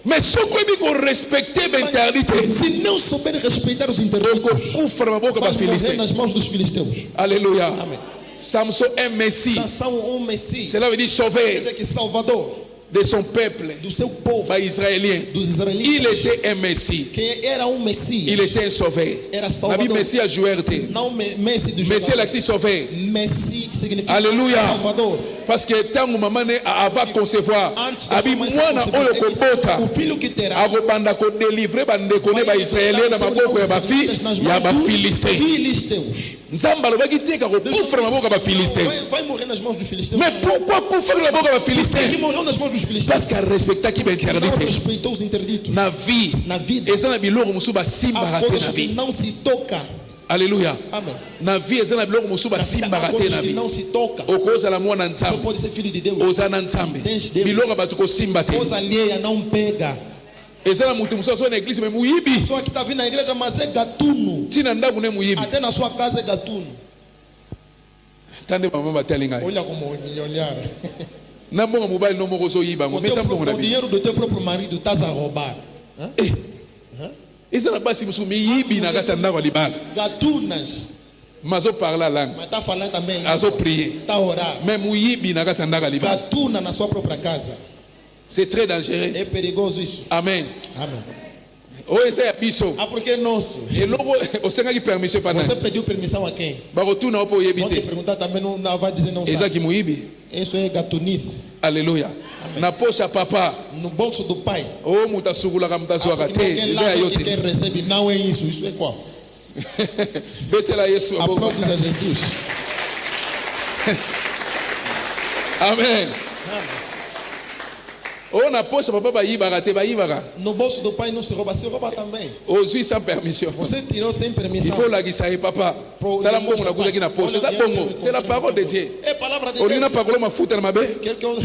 Mais soki oyebi korespecte bainterdit te Se não souber respeitar os interditos, okufa na maboko ya vai morrer bafilistin. nas mãos dos filisteus. Alléluia. Amém. Samson est Messie. Sansão, Messias. Cela veut dire Quer sauver dizer que Salvador de son peuple, do seu povo, israélien. dos Il israelitas, était un Messie. que era Messias. Il était un sauveur. Era Nabi Salvador. Messie a joué te. Não Messi do Messie jogador. l'axi sauveur. Messi que significa Alléluia. Salvador. Parce que tango maman ne va concevoir. Antes da Abi sua mãe ser mwana concebida, oyo ele disse, kobota. o filho que terá Akobanda ko délivrer bandeko ne ba israélien na maboko ya bafi ya bafilistin. filisteus. Nzamba alobaki te ka kokufa na maboko ya bafilistin. Vai morrer nas mãos dos filisteus. Mais pourquoi kufa na maboko ya Que bafilistin? morreu nas mãos dos filisteus. Parce qu'elle respectaki Não bainterdit. respeitou os interditos. Na vie Na vida, eza na biloko mosusu basimbaka há te coisas na que vie. não se toca. Alléluia. Amém. Na vie eza na biloko mosusu Na vida, basimbaka há te coisas na que vie. não se toca. okozala mwana Só nzambe pode ser filho de Deus. oza na nzambe Tens Deus. biloko ya bato kosimba te Coisa alheia não pega. eza na moto mosusu azoa na eglise me moyibi Só que está vindo na igreja, mas é gatuno. ntina ndako ne moyibi Até na sua casa é gatuno. tande mama batali ngai Olha como me olharam. na mbongo mobali no moko ozoyiba ngo mesa mbongo na O bi dinheiro do teu próprio marido estás a roubar. Hã? eza na basi mosusu miyibi na kati ya ndako ya libala Gatunas. mazoparla langue Mas está falando também. azoprier Está a orar. me moyibi na kati ya ndako ya libala Gatuna na sua própria casa. c'est très dangereux É perigoso isso. amen Amém. oyo eza ya biso Ah, porque é nosso. eloko osengaki permission epa Você nani pediu permissão a quem? bakotuna o mpo oyebi Vão te te perguntar também, não vai dizer não sabe. ezaki moyibi Isso é gatunice. alléluia na poche ya papa No bolso do pai. o mutu asukulaka mutu azwaka te Quem eza ya lava yo e quem te. recebe não é isso. Isso é qual? Betela Yesu maboko. Aplausos a Jesus. Amen. o na poche ya papa bayibaka te bayibaka No bolso do pai não se rouba também. ozwi sans permission. Você tirou sem Il permissão. faut olakisa ye papa tala mbongo nakutaki na poche eza bongo, c'est la parole de Dieu. É palavra de olingi na Deus. pakola mafuta na mabe Quelqu'un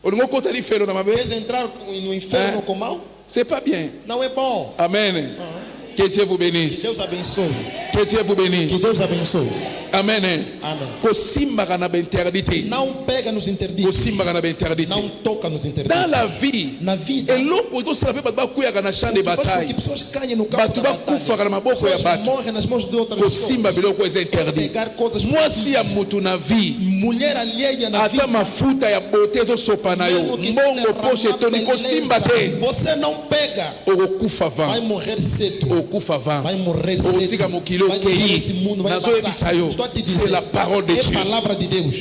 olingi okota lifelo na mabe, quer entrar no inferno com mal? c'est pas bien. Não é bom. Amen. Que Dieu vous bénisse. Deus abençoe. Que Dieu vous Que bénisse. Deus abençoe. Amen. Amém. Kosimbaka na bainterdite, Não pega nos interditos. kosimbaka na bainterdite. Não toca nos Dans interditos. la vie, Na vida, eloko ezosala mpe bato bakuyaka na champ de que faz com que bataille, pessoas caem no campo bato da bakufaka batalha. na maboko ya Pessoas bato, morrem nas mãos de outras pessoas. kosimba biloko eza interdit. Pegar coisas Mwasi ya proibidas. mutu na vie, Mulher alheia na ata vida. mafuta ya bote ezosopa na yo, Mesmo que mbongo derrama poshe etoni, kosimba beleza, te, você não pega. okokufa Vai avant, morrer cedo. okokufa avant. Vai morrer cedo. Okotika mokili Vai deixar okei, esse mundo, vai nazoyebisa passar. yo, Estou a te c'est dizer. la parole de É Dieu. palavra de Deus.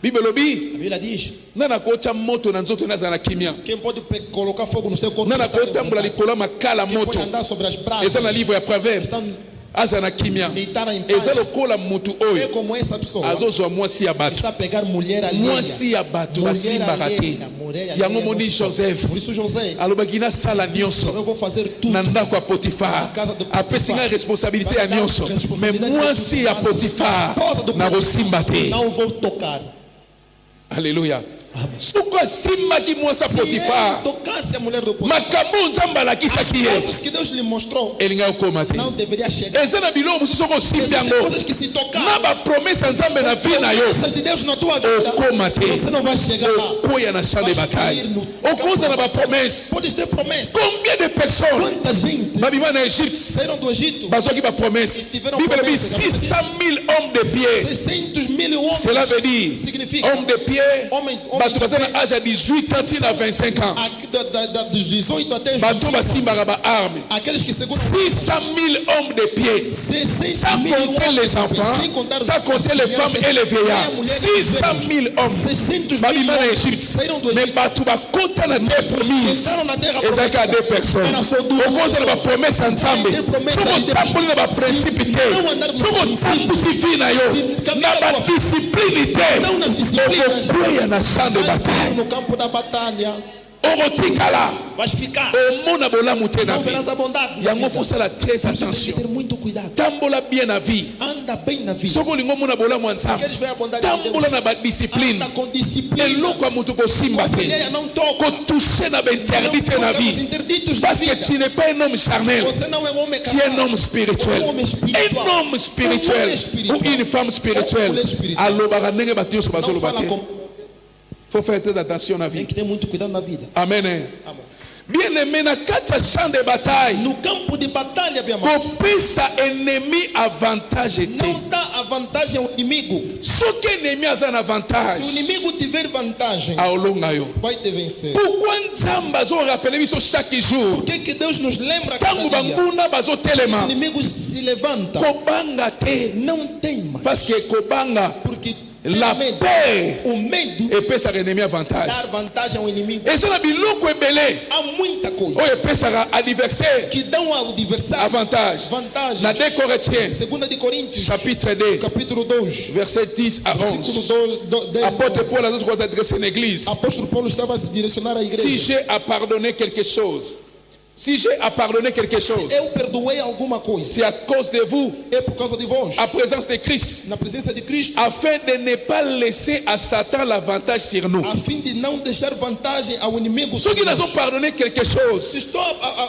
Bible lobi, A Bíblia diz: nana kotya moto na nzoto nazala na kimia, quem pode colocar fogo no seu corpo nana está à kotambola vontade. likolo ya makala Quem moto, pode andar sobre as brasas eza na livre ya proverbe, está aza na kimia, deitada em paz. eza lokola mutu É oyo como essa pessoa azozwa mwasi ya bato, está a pegar mulher alheia. mwasi ya bato Mulher basimbaka te. alheia, mulher alheia Yango não moni se toca. Joseph Por isso José, alobaki nasala eu nyonso vou fazer tudo. na ndako ya Potifar, Na casa do Potifar. apesi ngai responsabilité ya Vai dar nyonso, me responsabilidade mwasi de ya tudo, mas Potifar a esposa do nakosimba te. Não vou tocar. Alléluia. Soki asimbaki mwasi ya Se ele Potifar, tocasse a mulher do Potifar, makambo nzambe as alakisaki ye coisas que Deus lhe mostrou elingai okoma te. não deveria chegar. eza na biloko mosusu soki osimbi Existem yango coisas que se na tocar, bapromese ya nzambe na vi na yo, promessas de Deus na tua vida, okoma te, você não vai chegar lá. okoya na champ de bataille, okoza na bapromese. Podes ter promessa. Combien de personnes Quanta gente babima na Égypte saíram do Egito? bazwaki bapromese? Tiveram Bible dit promesse, 600 000 hommes de pied. 600.000 homens. Cela veut dire Significa hommes de pied, homem bato de baza pé. na âge ya 18 ans tina 25 ans, Aqui dos 18 até os bato 25. basimbaka baarme. Aqueles que seguram 600 000 hommes de pied, 600 sans mil compter homens, les enfants, sem contar os sans compter les femmes et les vieillards. 600 000 hommes 600 babima na mil Égypte. saíram do Mais Egito. bato bakota na terre promise Entraram na terra ezalaki ya 2 personnes. Era só duas okoza na bapromese ya nzambe Tem promessa soki de Deus. otamboli na baprincipe te, Não andar nos soki otambusi vi na yo na badiscipline te, Não nas disciplinas. okokweya na champ de Vais cair bataille, no campo da batalha. okotikala Vais ficar. omona bolamu te na Não vie. verás a bondade. na Yango vida. fosala très Você tem que attention, ter muito cuidado. tambola bien na vie. Anda bem na vida. soki olingi omona bolamu ya nzambe, Queres ver a bondade de tambola Deus? na badiscipline. Anda com disciplina. eloko ya moto kosimba te, Conselheira, não toca. kotouche na bainterdit te na Não toca nos vie, interditos da parce que vida. tu n'es pas un homme charnel, Você não é um homem tu es un carnal. homme spirituel. Você é um homem espiritual. Un homme spirituel Um homem espiritual. ou une femme Ou spirituelle mulher espiritual. alobaka ndenge bato nyonso Não bazoloba fala te. com... Faut faire très attention na Tem vie. que ter muito cuidado na vida. Amen. Amém. Bien aimé, na kati ya champ de bataille, No campo de batalha, meu amado, kopesa ennemi avantage te. não dá a vantagem ao inimigo. Soki ennemi aza na Se o avantage, inimigo tiver vantagem, aolonga yo. vai te vencer. Pourquoi nzambe azorapele biso chaque jour Por que que Deus nos lembra ntango cada dia? banguna Os bazotelema inimigos se levantam. kobanga te, Não tema. parce que kobanga Porque la tem medo. paix O medo epesaka ennemi avantage. dar vantagem ao inimigo. eza na biloko ebele Há muita coisa oyo epesaka adversaire que dão ao adversário avantage. vantagens. Na 2 Corinthiens 2 de Coríntios, chapitre 2 capítulo 2, verset 10 à versículo 11, 10. apôtre Paul a notre compte adressé une église. Apóstolo Paulo estava a se direcionar à Si igreja. j'ai à pardonner quelque chose, si j'ai à pardonner quelque chose, Se eu perdoei alguma coisa, c'est à cause de vous, é por causa de vós, à présence de Christ, na presença de Cristo, afin de ne pas laisser à Satan l'avantage sur nous. a fim de não deixar vantagem ao inimigo Ceux qui sobre nous ont nós. pardonné quelque Se chose, estou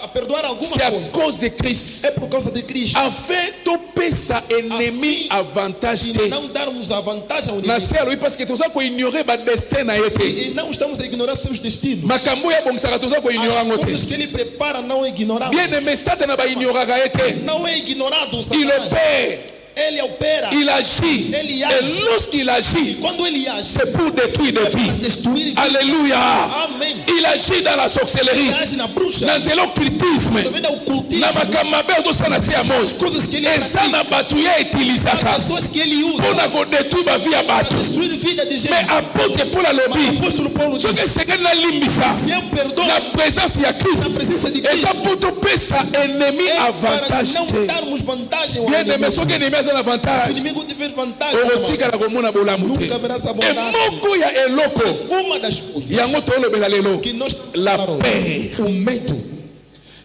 a perdoar alguma c'est à coisa, cause de Christ. é por causa de Cristo. Afin de pesa ennemi avantage E te. não darmos a vantagem ao Na inimigo. selo, oui, parce que toza ko ignorer ba destin na yete. E não estamos a ignorar seus destinos. Makambo ya bongisaka toza ko ignorer As ngo coisas te. que ele prepara não é ignorado. Bien aimé, Satan na ba ignoraka yete. Não é ignorado o Il Satanás. opère Ele opera. Il agit. Ele Et age. lorsqu'il agit, Quando ele age, c'est pour détruire des para vies. destruir vidas. Alléluia. Amém. Il agit dans la sorcellerie, Ele age na bruxa. dans l'occultisme, Também dá na ocultismo. bakamabe otosala na se ya moi. As coisas que ele Eza na bato ye As etilisaka pessoas que ele usa mpona kodétruire bavi ya para bato. destruir a vida de gente. Mais apôtre Paul alobi Apóstolo Paulo soki disse: esengeli nalimbisa se eu perdoo na présence ya na Christ, presença de eza Cristo, mpo topesa ennemi é para avantage não te. darmos vantagem ao Bien aimé, inimigo. soki ennemi aza na Se o avantage, inimigo tiver vantagem, irmão, okotikala komona bolamu te. nunca verá essa bondade. Emoko ya eloko Uma das coisas yango tolobela lelo, que nós la falamos, peur. o medo.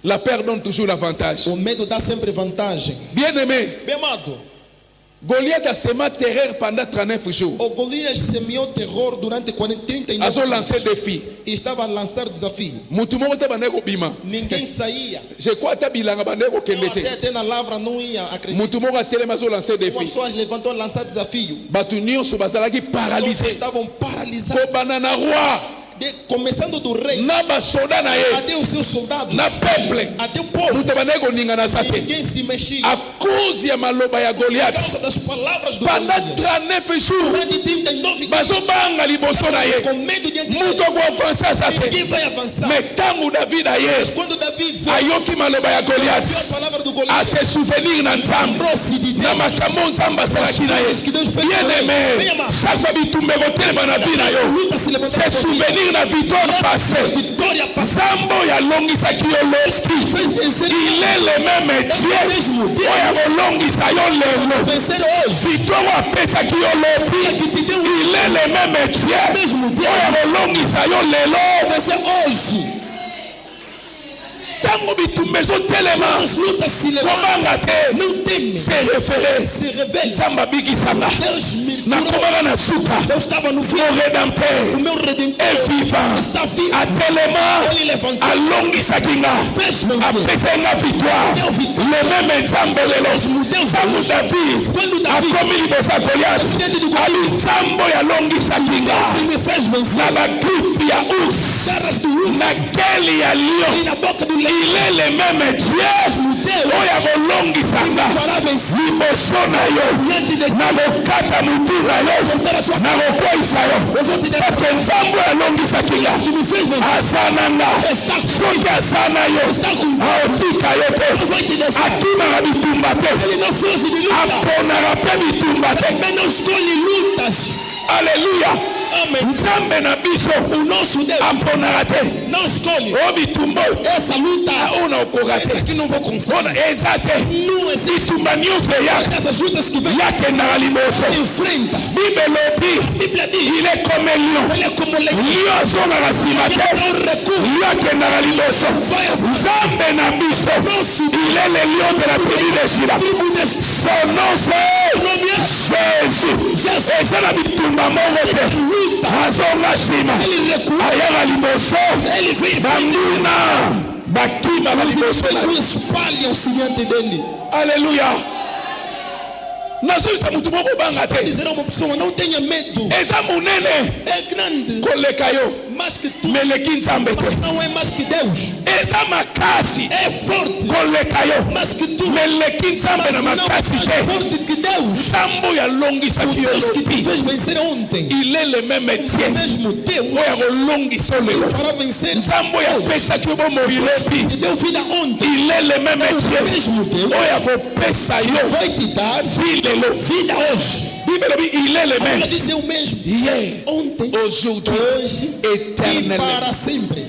La peur donne toujours l'avantage. O medo dá sempre vantagem. Bien aimé, Bem amado, Goliath a semé terreur pendant 39 jours. o Golias semeou terror durante 39 Azo anos lancé défi. e estava a lançar desafio. Mutu moko te bandeko bima. Ninguém saía. Je crois ata bilanga bandeko kende te. Até na lavra não ia acreditar. Mutu moko atelema azo lancé Uma défi. pessoa levantou a lançar desafio. Bato nyonso bazalaki Todos paralysé. estavam paralisados. Kobana na roi, Começando do rei na basoda na ye, até os seus soldados, na peuple. até o povo. Mutu bandeko ninga na sa te. Ninguém se mexia. A cause ya maloba ya Por Goliath. causa das palavras do Pendant Golias. 39 jours, Durante 39 dias, bazobanga liboso na ye. com medo de Mutu entrar. akoavanse aza te. Ninguém vai avançar. Mais tango David a ye, Mas quando Davi viu ayoki maloba ya a Goliath, palavra do a Golias, se souvenir na nzambe, lembrou-se de na Deus. makambo nzambe asalaki na ye. Bien aimé, chaque fois bitumba ekotelema na vie na yo, Luta se levantar se souvenir na victoire passée. vitória passada. Nzambe oyo alongisaki yo loski, Fez vencer il est le même Dieu oyo akolongisa yo lelo. vencer hoje. Victoire oyo apesaki yo lobi, Que te deu il est le même Dieu oyo akolongisa yo lelo. vencer hoje. Tango bitumba ezotelema, As lutas se levantam. kobanga te, Não teme. se référé. Se revela. Nzambe abikisanga, Deus me curou. nakomaka na suka. Eu estava no fim. Mon O rédempteur meu redentor est vivant. está vivo. Atelema, Ele levantou. alongisaki nga, Fez vencer. apesai nga victoire. Deu vitória. Le même nzambe lelo, Deus ntango David Quando Davi akomi liboso ya Goliath, diante do ali Goliath, nzambe oyo alongisaki nga Deus me fez vencer. na bakrifi ya urs, Garras do urso na keli ya e lion. na boca do leão. Il est le même Dieu Deus oyo akolongisa nga fará vencer liboso na yo, diante de nakokata mutu na yo, cortar a sua nakokweyisa yo. Eu vou te dar Parce que nzambe oyo alongisaki nga que me fez vencer. aza na nga, Está soki aza na yo Está com aotika yo te, Não vai te deixar. atunaka bitumba te, Ele não foge de luta. aponaka mpe bitumba te. Mas não escolhe lutas. Alleluya. Amém. Nzambe na biso O nosso Deus aponaka te, não escolhe o bitumba oyo essa luta. oyo naokoka Essa te, aqui não vou conseguir. mpona eza te. Não existe. bitumba nyonso eyaka Essas lutas que vem yakendaka liboso. enfrenta. Bible elobi A Bíblia diz: il est comme lion, ele é como leão. lion azongaka nsima te, Não recua. lion akendaka liboso. Vai a Nzambe na biso, nosso il est le lion de la tribu de Juda. tribo de Son nom c'est nome é Jésus. Eza na bitumba moko te, luta. azonga nsima, Ele recua. ayaka liboso. Ele vem em frente. Banguna bakima na Os liboso na inimigos ye. espalham-se diante dele. Alleluya. nazongisa mutu moko obanga te, Dizer a uma pessoa: não tenha medo. eza monene É grande, koleka yo, mais que tu. meleki nzambe Mas te. não é mais que Deus. Eza makasi É forte, koleka yo, mais que tu. meleki nzambe Mas na não é makasi mais te. forte que Deus. nzambe oyo alongisaki yo Deus que te lobi, fez vencer ontem. il est le même O Dieu mesmo Deus oyo akolongisa yo lelo. fará vencer. nzambe oyo apesaki yo bomoi lobi, Te deu vida ontem. il est le même O Dieu mesmo Deus oyo akopesa yo vai te dar vi lelo. vida hoje. bible elobi il est le Ela même disse: é o mesmo. hier, Ontem, aujourd'hui, hoje e éternellement. para sempre.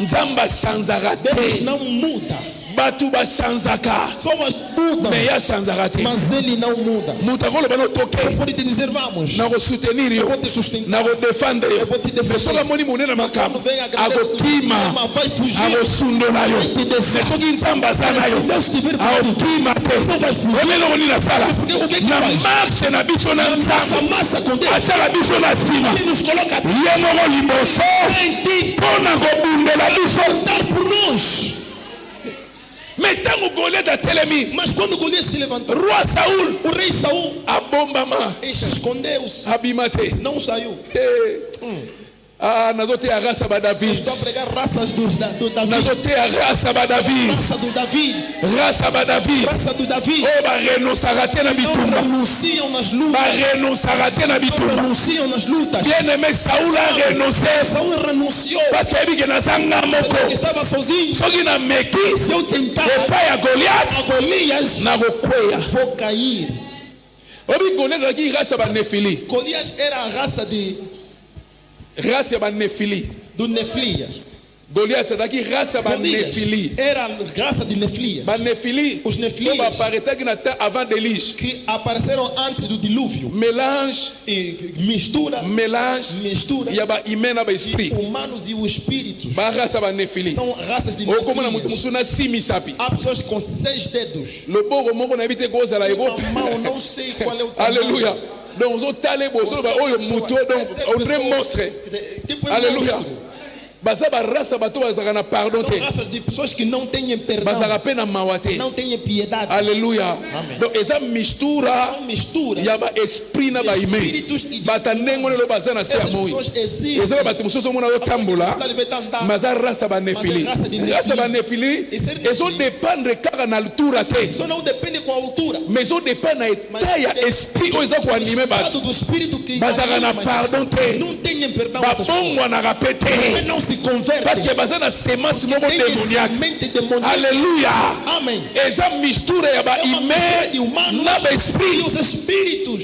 nzambe achanzaka Deus te, não muda. bato bachanzaka Pessoas mudam, me ye achanzaka te. mas ele não muda. moto akoloba no toke Pode te dizer: vamos, nakosoutenir eu yo, vou te sustentar. nakodefendre yo. Eu vou te defender. Mais soki amoni monene makambo Quando vem a grandeza do akokima, problema, vai fugir. akosundola yo. Vai te deixar. Mais soki nzambe aza na Se yo, Deus estiver contigo, akokima te. não vai fugir. Oyo eloko nini nasala Porque o que que na faz? marshe na biso na Na nossa nzambe, massa com Deus, atiaka biso na nsima, ele nos coloca ye moko liboso em ti, mpo na kobundela biso. dar por nós. Mais ntango Goliath atelemi, Mas quando Golias se levantou, roi Saul o rei Saul abombama, escondeu-se, abima te. não saiu. Eh, Ah, nazote a raça ba David. Estou a pregar raças do Davi. Nazote a raça ba David. Raça do Davi. Raça ba David. Raça do Davi. Oh, ba renonçara te na Não bitumba. renunciam nas lutas. Ba renonçara te na Não bitumba. renunciam nas lutas. Bien-aimé Saoul a renoncé. Saul renunciou. Parce qu'il a dit que nazanga Porque moko. estava sozinho. Soki na meki. Se eu tentar Epai ya a Goliath. Golias, Na kokweya. vou cair. Obi Goliath azalaki race ba Nefili. Golias era a raça Race ba Nefili. do Neflias. Goliath azalaki race ba Nefili. Era a raça de Neflias. Ba Nefili. Os Po Neflias baparetaki na temps avant d'élige. que apareceram antes do dilúvio. Mélange. E mistura Ya ba humain na ba esprit. humanos e os espíritos. Ba race ba Nefili. São raças de Okomona mutu Neflias. musu na simi sapi. Há pessoas com 6 dedos. Loboko moko na bite kozala ego. Uma mão, não sei qual é o tamanho. Alléluia. Donc vous tale bozo ba oyo mutu donc on est monstre. Tipo Alléluia. monstro. Baza ba race bato bazaka na pardon São te. raças de pessoas que não têm perdão, Bazaka pe na mawate. não têm piedade. Alléluia. Amen. Donc eza mistura São mistura. ya ba esprit na ba humain. Espíritos e de Bata nengo lo baza na se essas amoyi. pessoas existem. Eza bato musoso mona otambola. Mas Maza race ba Nefili. raça de Nefili. Race ba Nefili. E ser Ezo Nefili. dépendre kaka na altura te. Só não depende com a altura. Mais ezo dépendre na état ya esprit oyo eza ko animer bato. do espírito que Bazaka na anima, pardon te. não tem perdão essas pessoas. Babongwa na rapete. Mas não se convertem. Parce que baza na semence moko Tem démoniaque. semente demoníaca. Alléluia. Amém. Eza mistura ya ba É uma mistura de humain humanos na ba e esprit. os espíritos.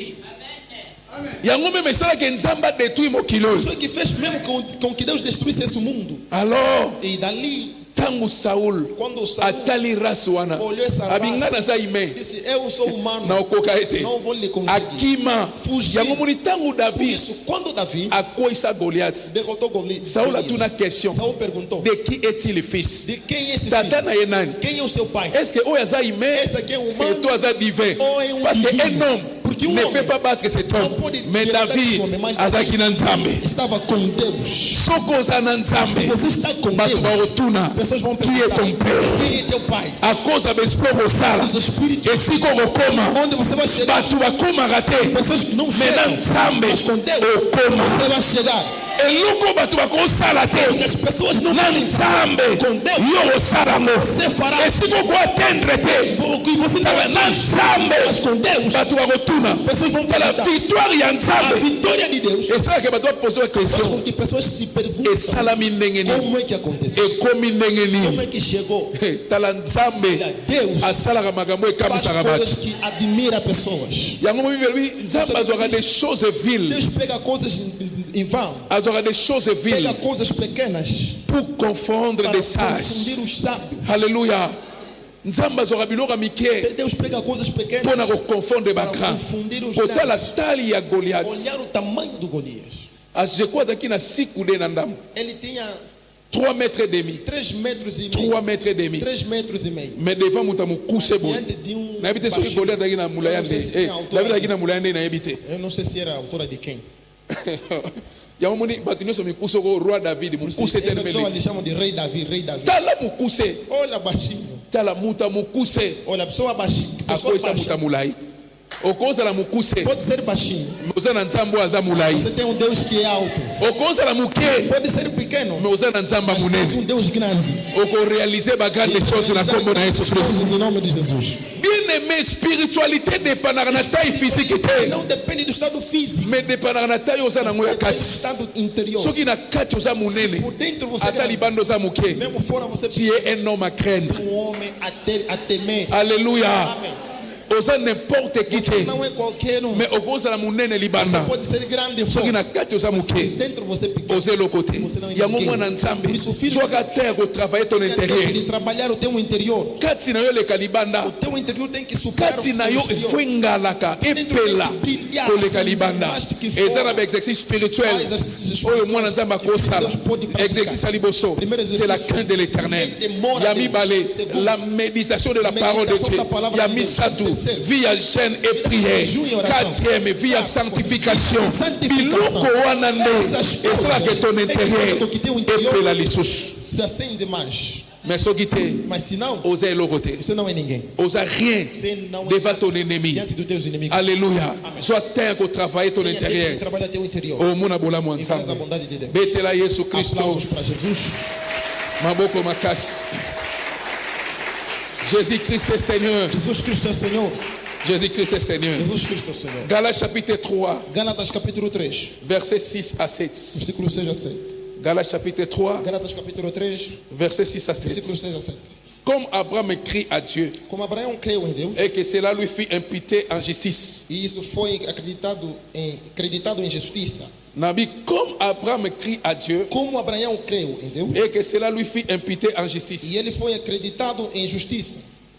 Yango même esalaki nzambe adétruire mokili oyo. Isso que fez mesmo com que Deus destruísse esse mundo. Alors E dali, ntango Saul quando Saul atali race wana olhou essa abinga raça, naza humain disse: Eu sou humano, na okoka ete não vou lhe conseguir. akima Fugir. yango moni ntango Por David isso, quando Davi akwisa Goliath, derrotou Golias, Saul atuna question: Saul perguntou: de qui est-il fils? De quem é esse Tata filho? na ye nani? Quem é o seu pai? Est-ce que oyo aza humain Esse aqui é et humano toi aza divin? ou é Parce que divino? un homme Porque ne homem peut pas battre cet homme. não pode Mais derrotar David esse homem, mas azalaki na nzambe. estava com Deus. Soko oza na Se nzambe você está com bato Deus, bakotuna pessoas vão qui est perguntar: ton père? Quem é teu pai? A cause ya baesprit okosala Os espíritos, esika okokoma onde você vai chegar? bato bakomaka te Pessoas que não me na chegam, nzambe mas com Deus okoma você vai chegar. eloko bato bakosala Porque te as pessoas não na podem nzambe com Deus. yo osala yango Você fará esika okoatendre te o que você tala não na faz, nzambe mas com Deus, bato bakotuna pessoas vão tala perguntar. victoire ya A nzambe vitória de Deus esalaka bato bapose ba faz question com que pessoas se perguntem: esalami ndenge nini Como é que aconteceu? ekomi ndenge Como nini é que chegou? tala nzambe Deus asalaka makambo faz ekamisaka bato coisas que admira pessoas. yango mo bibelobi nzambe azwaka des choses viles Deus pega coisas em vão, azwaka des choses viles pega coisas pequenas pour confondre para des sages. confundir os sábios. Alléluia. Nzambe azwaka biloko ya mike Deus pega coisas pequenas mpona koconfondre para bakran confundir os kotala grandes. tali ya Goliath. Olhar o tamanho do Golias. Azeko azalaki na sikude na ndambo Ele tinha 3 mètres et demi 3 metros e 3 meio. mètres et demi 3 metros e meio. mais devant moto amokuse boye Diante de nayebi te soki baixinho. Goliath azalaki na molai ya Eu não sei se nde tinha altura David azalaki na molai ya nde nayebi te Eu não sei se era a altura de quem. yango moni bato nyonso mikuse oko roi David mokuse Essa pessoa telemeli lhe chamam de Rei Davi, Rei Davi. tala mokuse Olha baixinho. tala moto amokuse Olha, a pessoa baixinha. Pessoa akoyesa moto ya baixa. molai okozala mokuse Pode ser baixinho. oza na nzambe oyo aza molai Você tem Deus que é alto. okozala moke Pode ser pequeno. me oza na nzambe ya Mas tens monene Deus grande. okorealize bagrande chose na nkombo na yesu kristo Coisas em nome de Jesus. bien aimé spiritualité dépendaka na taille physique te Não depende do estado físico. mais dépendaka na taille oza nango ya Depende do kati estado interior. soki na kati oza monene Por dentro você é ata grande. libanda oza moke Mesmo fora você tu es un homme à craindre homem a temer. alléluia Amém. oza n'importe qui Você te não é qualquer um. mais okozala monene Você libanda pode ser grande soki fora. na kati oza moke Dentro você é pequeno. oza eloko te yango mwana nzambe zwaka te ya kotravaille ton De intérieur trabalhar o teu interior. kati na yo eleka libanda O teu interior tem que superar kati na yo exterior. efo engalaka epela koleka libanda eza na baexercice spirituel oyo mwana nzambe akosala exercice ya liboso c'est la crainte de l'éternel ya mibale la méditation de la parole de Dieu ya misato vie ya jeûne et prière quatrième vie ya sanctification biloko wana nde esalaka ton intérieur epela lisusu Se acende mais. Mais ce qui t'est, Mas se não, osez le côté. você não é ninguém. Osa rien Você não é devant nada ton ennemi. diante dos teus inimigos. Alléluia. Sois terre pour travailler ton Tenha tempo de intérieur. trabalhar teu interior. Oh, mon abola, mon E faz a ensemble. bondade de Deus. Betela Yesu Christo. Aplausos para Jesus. Maboko makas. Jésus-Christ est Seigneur. Jesus Cristo é Senhor. Jésus-Christ est Seigneur. Jesus Cristo é Senhor. Galates chapitre 3, Gálatas capítulo 3, versets 6 à 7. versículo 6 a 7. Galates chapitre 3, Gálatas capítulo 3, versets 6 à versículo 7. 6 a 7. Comme Abraham crie à Dieu Como Abraão creu em Deus, et que cela lui fut imputé en justice. e isso foi acreditado em justiça. Nabi, comme Abraham crie à Dieu Como Abraão creu em Deus, et que cela lui fut imputé en justice. e ele foi acreditado em justiça.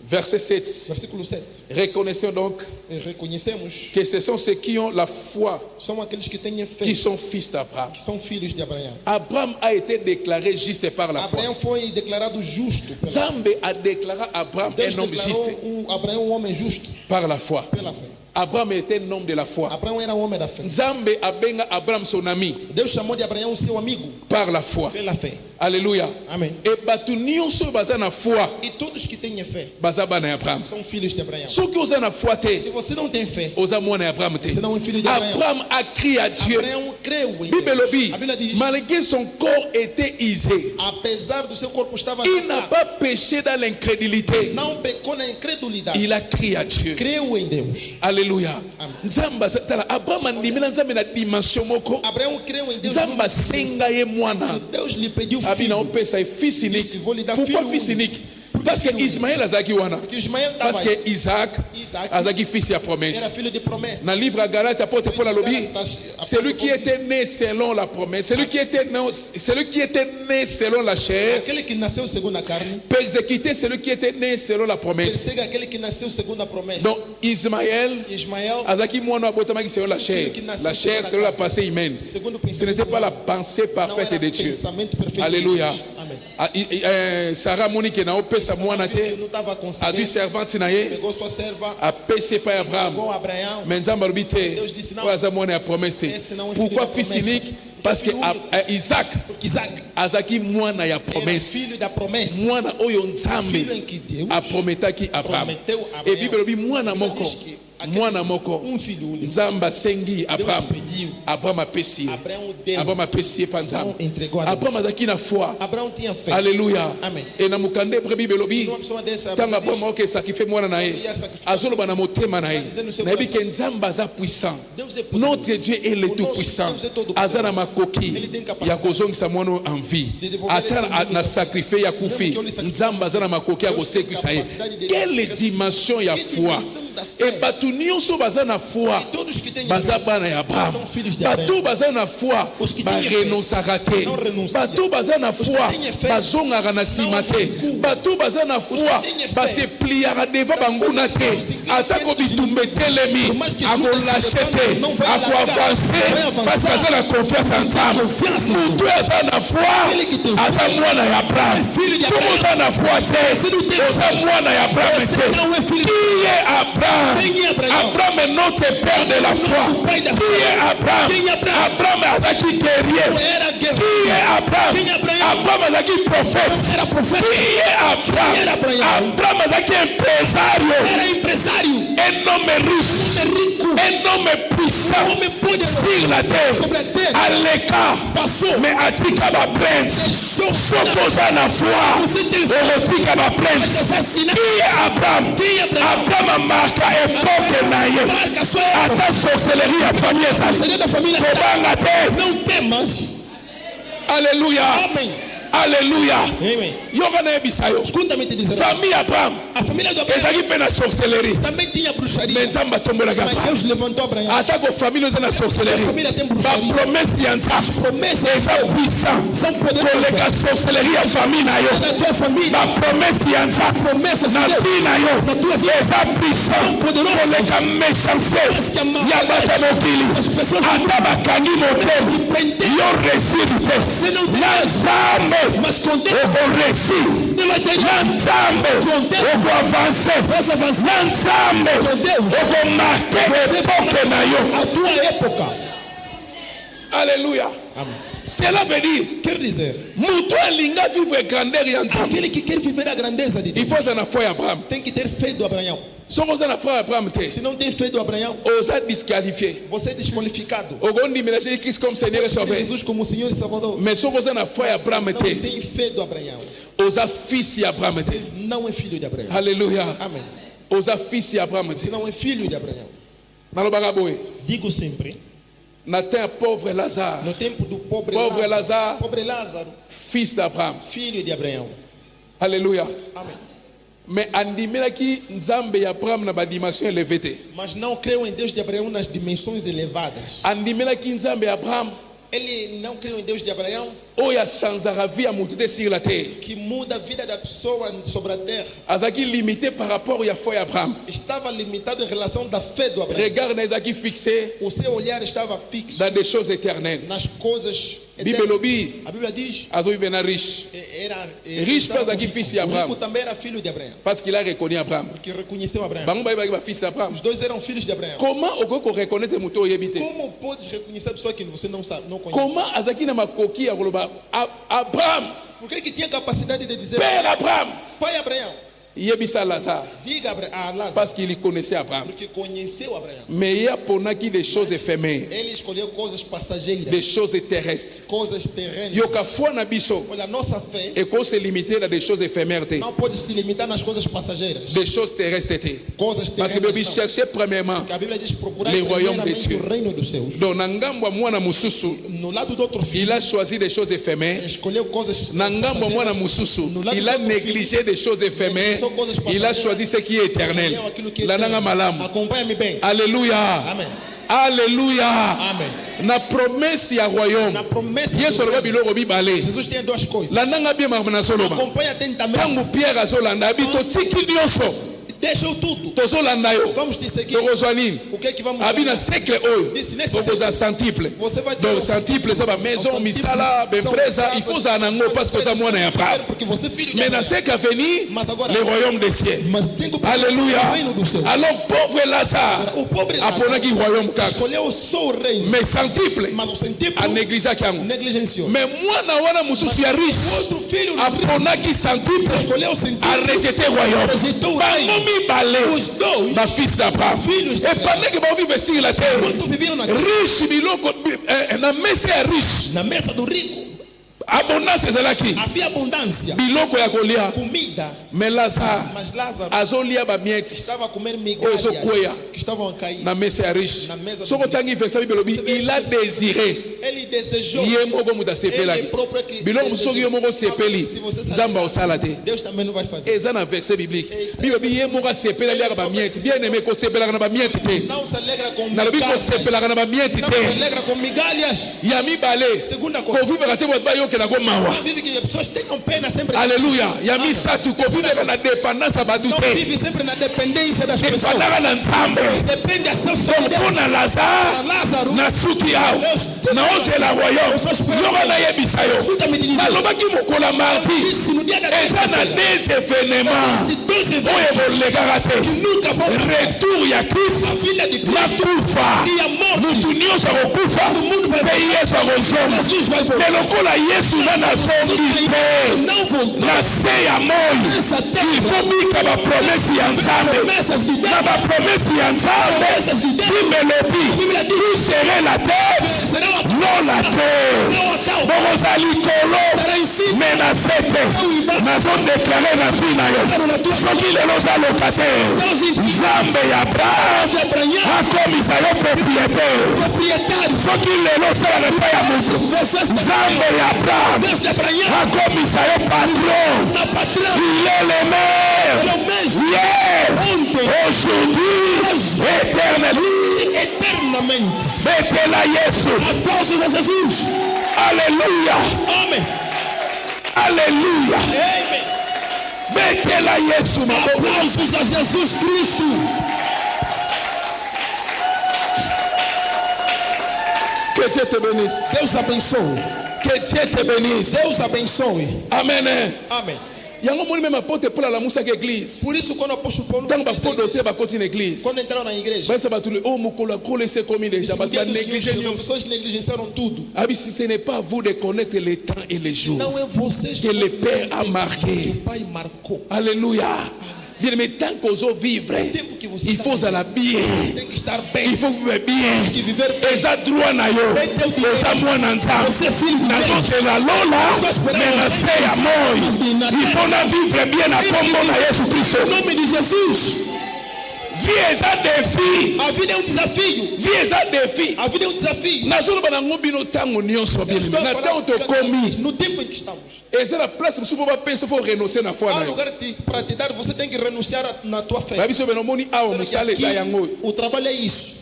Verset 7. Versículo 7. Reconnaissons donc E reconhecemos, que ce sont ceux qui ont la foi são aqueles que têm fé, qui sont fils d'Abraham. que são filhos de Abraão. Abraham a été déclaré juste par la foi. Abraão foi declarado justo. Zambe a déclaré Abraham Deus un homme declarou juste Abraão um homem justo par la foi. pela fé. Abraham était un homme de la foi. Abraão era um homem da fé. Zambe a benga Abraham son ami Deus chamou de Abraão seu amigo par la foi. pela fé. Alléluia. Amém. Et batu nyonso baza na foi E todos que têm fé baza bana Abraham. são filhos de Abraão. Soki oza na foi te, Se você não tem fé, oza mwana Abraham te. você não é filho de Abraão. Abraham a crié à Dieu. Abraão creu em Bible Deus. lobi, A Bíblia diz, malgré son corps était isé, apesar do seu corpo estava il n'a fraco, pas péché dans l'incrédulité. não pecou na incredulidade. Il a crié à Dieu. Creu em Deus. Alléluia. Amen. Nzambe azatala Abraham andimela Nzambe na dimension moko. Abraão creu em Deus. Nzambe asenga ye mwana. Deus lhe pediu Abi na filho. opesa fils unique. Disse, vou lhe dar Pourquoi filho fils único? unique? Parce que Ismaël azaki wana. Porque Ismael Parce estava que Isaac azaki fils ya era promesse. filho de promessa. Dans le livre à Galates, apôtre Paul a lobby, Galatas, celui qui était né selon la promesse, celui qui était né selon la chair, Aquele que nasceu segundo a carne, persécuter celui qui était né selon la promesse. persegue aquele que nasceu segundo a promessa. Donc Ismaël Ismael, azaki mwana abotamaki selon la chair. La chair selon la pensée humaine. segundo o Ce n'était pas la pensée não parfaite era de Dieu. pensamento perfeito. Alléluia. De Deus. Amém. Sarah Monique na opesa mwana Viu que te. não estava A dû conseguindo, servante na ye. pegou sua serva, A PC pa Abraham. pegou Abraão. Mais Nzambe alobi te. Deus disse não. Oyo aza mwana ya promesse te. Esse não é filho Pourquoi da fils promessa? unique? Parce que Isaac Porque Isaac azaki mwana ya era promesse. filho da promessa. Mwana oyo Filho Nzambe em que Deus aprometaki Abraham. prometeu a Et Abraão. Bible lobi mwana Bíblia moko. diz que aquele Mwana moko. filho único. Nzambe asengi Abraham. pediu. Abraham apesi ye. Abraão deu. Abraham apesi ye pa Nzambe. Não entregou a Deus. Abraham azaki na foi. Abraão tinha fé. Alléluia. Amém. Et na mukande ebre Bible lobi. Numa pessoa dessa, Ntango Abraham aoke sacrifie mwana na ye. Azoloba na motema na ye. Nayebi ke Nzambe aza puissant. Deus é poderoso. Notre Dieu est le tout-puissant. aza na makoki ya kozongisa mwana oyo en vie ata na sacrifice ya kufi Nzambe aza na makoki ya kosekisa ye. Quelle dimension ya foi! Et bato nyonso baza na foi Todos que têm baza fé bana ya Abraham. são filhos de Bato Abraão. baza na foi Os que têm fé barenonsaka te. não renunciam. Bato baza na foi têm fé bazongaka na nsima te. recuam. Bato baza na foi têm fé basepliaka devant banguna te. Atako bitumba etelemi Por mais que akolashe te não vai akoavance largar, vai parce que aza na confiance en Nzambe. confiance em Mutu aza na foi Aquele que tem fé aza mwana ya Abraham. filho de Soki Abraão. oza na foi Se não te tem oza fé, mwana ya Abraham você te. não é filho de Qui est Abraham? Quem é Abraão? Abraham est notre père de la foi. Nosso pai da Qui fé. est Abraham? Quem é Abraão? Abraham azaki guerrier. Era Qui guerreiro, est Abraham? Quem é Abraão? Abraham azaki prophète. era profeta, Qui est Abraham? Quem era Abraão? Abraham azaki empresario. era empresário, Un homme riche. rico, Un homme puissant homem poderoso sur la terre. sobre a terra. À l'écart. Passou, Mais atika ba prince. Sokoza na foi. Você tem fé. Orotika ba prince. assassinar, Qui est Abraham? quem é Abraão? Abraham marka époque na ye. Marca sua época. Ata sorcellerie ya famille ezali. Seria da família. Kobanga te. Não temas. Alléluia. Amém. Alléluia. Amém. Yoka na yebisa yo. Escuta-me te dizer. Famille Abraham A família do Abraão ezali mpe na sorcellerie. também tinha bruxaria. Mais Nzambe atombolaka Mas Abraham. Deus levantou Abraão. Atako famille eza na A sorcellerie. família tem bruxaria. Bapromese ya Nzambe Promessa eza puissant. são poderosas. Koleka sorcellerie ya famille na yo. Da tua família. Bapromese ya Nzambe Promessas de na Deus. vie na yo Na tua vida. eza puissant. poderosas. Koleka méchanceté que a maldade ya bato ya mokili. das pessoas Ata bakangi motema prender. yo resili te. Você não tem Na Nzambe mas com Deus okoresi. não vai ter Na Nzambe okoavance. Vas avançar Na Nzambe com Deus. okomarke epoke na yo. A tua época. Alléluia. Cela veut dire, Quer dizer, Mutu alinga vivre grandeur ya Nzambe. aquele que quer viver a grandeza de Il Deus faut être foi à Abraham. tem que ter fé do Abraão. Si on a foi à Abraham, Se não tem fé do Abraão, on est disqualifié. você é desqualificado. On dit mais Jésus-Christ comme Seigneur et Tem Sauveur. Jesus como Senhor e Salvador. Mais si on a foi à Se Abraham, não tem fé do Abraão, on a fils à Abraham. você não é filho de Abraão. Alléluia. Amém. On a fils à Abraham. Você não é filho de Abraão. Nalobaka boy. Digo sempre, Nathan pauvre Lazare, no tempo do pobre Pobre Lázaro, pobre Lázaro, fils d'Abraham. filho de Abraão. Alléluia. Amém. Mais andimilaki Nzambe ya Abraham na ba dimension élevée te. Mas não creu em Deus de Abraão nas dimensões elevadas. Andimilaki Nzambe ya Abraham Ele não creu em Deus de Abraão, oya chanzara vie ya mutu te sur la terre. que muda a vida da pessoa sobre a terra. Azaki limité par rapport ya foi ya Abraham. Estava limitado em relação da fé do Abraão. Regard na ezaki fixé O seu olhar estava fixo dans des choses éternelles. nas coisas Bible eternas. lobi A Bíblia diz, azo vivena riche riche estava com rico. filho de Abraão. O rico também era filho de Abraão, parce qu'il a reconnu Abraham. que reconheceu Abraão. Bango ba ba fils d'Abraham. Os dois eram filhos de Abraão. Comment oko reconnaître mutu oyebite? Como podes reconhecer a pessoa que você não sabe, não conhece? Comment azaki na makoki ya koloba Abraham, Por que tinha capacidade de dizer, père Abraham, pai Abraão? yebisa Lazare Diga a Lázaro, parce qu'il connaissait Abraham. porque conheceu Abraão. Mais il y a ponaki des choses éphémères, Ele escolheu coisas passageiras, des choses terrestres. coisas terrenas. Yoka foi na biso Olha, a nossa fé et qu'on se limiter à des choses éphémères te, não pode se limitar nas coisas passageiras. des choses terrestres te. Coisas Parce que terrenas baby não. chercher premièrement Porque a Bíblia diz procurar le royaume de primeiramente Dieu. o reino dos céus. Donc na ngambo ya mwana mususu, No lado do outro filho, il a choisi des choses éphémères. escolheu coisas Na ngambo ya mwana passageiras. mususu, No lado il a do outro négligé des choses éphémères. São coisas Il a passageiras. choisi ce qui est éternel. Escolheu aquilo que é La nanga eterno. malamu. Acompanha-me bem. Alléluia. Amém. Alléluia. Amém. Na promesse ya royaume. Na promessa Yesu do aloba reino, biloko bibale. Jesus tinha duas coisas. La nanga bien marmana soloba. Acompanha atentamente. Tango Pierre azolanda abito tiki nyonso. Deixa tudo. Tozolanda yo. Vamos te seguir. Tokozwa nini? O que é que vamos Abi na ganhar? siècle oyo. Disse nesse Tokoza século, centuple. você vai ter Donc um- centuple eza ba maison misala bempresa il faut za nango parce que za mwana ya Abraham. Porque você é filho de Mais dans Abraão. ce qu'à venir, Mas agora, le royaume des cieux. mas tem que Alléluia. o reino do céu. Alors pauvre Lazare O pobre Lázaro aponaki royaume kaka. escolheu só o reino, Mais centuple mas o centíplo anégligaki yango. negligenciou. Mais mwana wana mosusu ya O riche outro filho aponaki centuple escolheu o centíplo, arejete royaume. rejeitou o Bango reino. mibale Os dois, bafils d'Abraham. Filhos Et d'Abraham. pendant que baovive sur la terre, quanto viviam na, riche biloko na mesa ya riche na mesa do rico, abondance ezalaki havia abundância, biloko ya kolia. comida, Mais Lazare mas Lázaro azolia bamieti estava a comer Oyo migalhas ezokwea. que estavam a cair. na mesa ya riche. Na mesa Soko do tangi verset Bible lobi, il a désiré Ele desejou, ye moko mutu asepelaki. ele próprio que Biloko mosusu soki yo moko osepeli, Se você sabe, Nzambe osala te. Deus também não vai fazer. Eza na verset biblique. Bible lobi ye moko asepeli aliaka bamieti. Bien aimé kosepelaka na bamieti te. Não se alegra com Nalobi migalhas. kosepelaka na bamieti Não se te. alegra com migalhas. Ya mibale Segunda coisa, kovivaka te bato bayokelako mawa. não vive que as pessoas tenham pena sempre. Alléluia. Ya misatu kovivaka na dépendance ya bato Não te. vive sempre na dependência das pessoas. Dependaka na Nzambe. Depende a seu Donc Deus. mpona Para Lazare Lázaro, na suki awa naozela royaume yoka nayebisa yo escuta-me te dizer, nalobaki mokola mardi disse no dia da eza na terça-feira, des événements de dois oyo eventos ekolekaka te que nunca vão passar. retour ya A Kristo filha de na Cristo kufa e a morte. mutu nyonso akokufa Todo mundo vai mpe yesu akozonga Jesus vai te voltar. lokola yesu nana azongi te Não voltou. na se ya moi Nessa il terra, faut bika bapromesi ya nzambe promessas de na Deus, bapromesi ya nzambe promessas de Deus, bible elobi Bíblia diz, vous serez la tête serão a non la terre não a causa, bokoza likolo será em cima. me na se te nazodeklare na vi na yo soki lelo oza locataire nzambe ya abraham De Abraão, akomisa yo propriétaire proprietário, soki lelo osala na epai ya moto vocês nzambe ya abraham Deus de Abraão, akomisa yo patron na patrão, il est le maire é o mesmo, hier ontem, aujourd'hui éternellement eternamente. betela yesu Aplausos a Jesus. alléluia Amém. alléluia Amém. betela yesu maboko Aplausos a Jesus Cristo. que Dieu te bénisse Deus abençoe. que Dieu te bénisse Deus abençoe. amen Amém. yango moni même apôtre Paul la musaka église Por isso, quando o apóstolo Paulo tant ba disse à faux doté igreja, ba continue église quando entraram na igreja, ba sa ba tout le oh mukolo ko laisser comme déjà ba no dia do Senhor négliger chegou, nyonso pessoas negligenciaram tudo. abi si ce n'est pas à vous de connaître les temps et les jours Não é vocês que le podem Père a dizer marqué. que o Pai marcou. Alléluia. Bien mais tant qu'on vivre il faut à la bien Tem que estar bem. il faut vivre bien Que viver bem. eza droit na yo eza mwana nzambe Você é filho de Deus. nazozela lola mais na se ya moi il faut na vivre bien na kombo na Yesu Kristo Em nome de Jesus. vie eza défi A vida é desafio. vie eza défi A vida é desafio. nazoloba nango bino ntango nyonso bien Estou a na falar ntango tokomi no tempo em que estamos. eza na place mosusu po bapesa fo renoncer na foi Há na yo lugar para te dar, você tem que renunciar na tua fé. babiso beno omoni awa Será que mosala aqui eza yango oyo o trabalho é isso.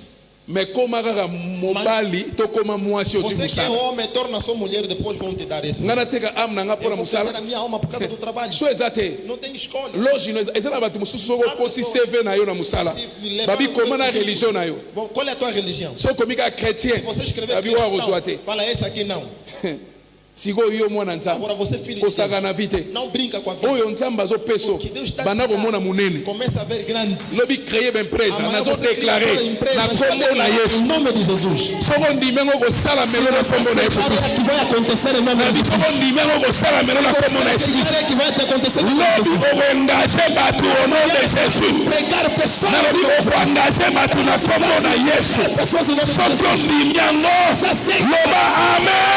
mais koma kaka mobali to koma mwasi oti Você que é mosala homem, torna sua mulher, depois vão te dar esse. ngai nateka ame na ngai mpo Eu na vou vender mosala a minha alma por causa do trabalho. so eza te Não tem escolha. loge no eza na bato mosusu soko okoti cv na yo na mosala Se levar babi no koma na teu religion na yo Bom, qual é a tua religião? so okomi kaka chrétien Se você escrever babi oyo akozwa cristão, te fala esse aqui não. sikoyo yo mwana nzambe Agora você filho de kosaka Deus. na vi te Não brinca com a vida. oyo nzambe azopesa O que Deus está banda te dando, komona monene começa a ver grande. lobi créer baempresa Amanhã você nazodeklare cria uma empresa, na está kombo na declarando yesu em nome de Jesus. soko ndime ngo kosala melo na kombo na yesu kristo que vai acontecer em nome de nabi Jesus. soko ndime ngo kosala melo na kombo na yesu kristo É que vai te acontecer em nome de lobi Jesus. okoengage bato au nom de jésus Pregar pessoas, nalobi okoengage bato na kombo na yesu pessoas em nome de soki Jesus. ondimi yango loba amen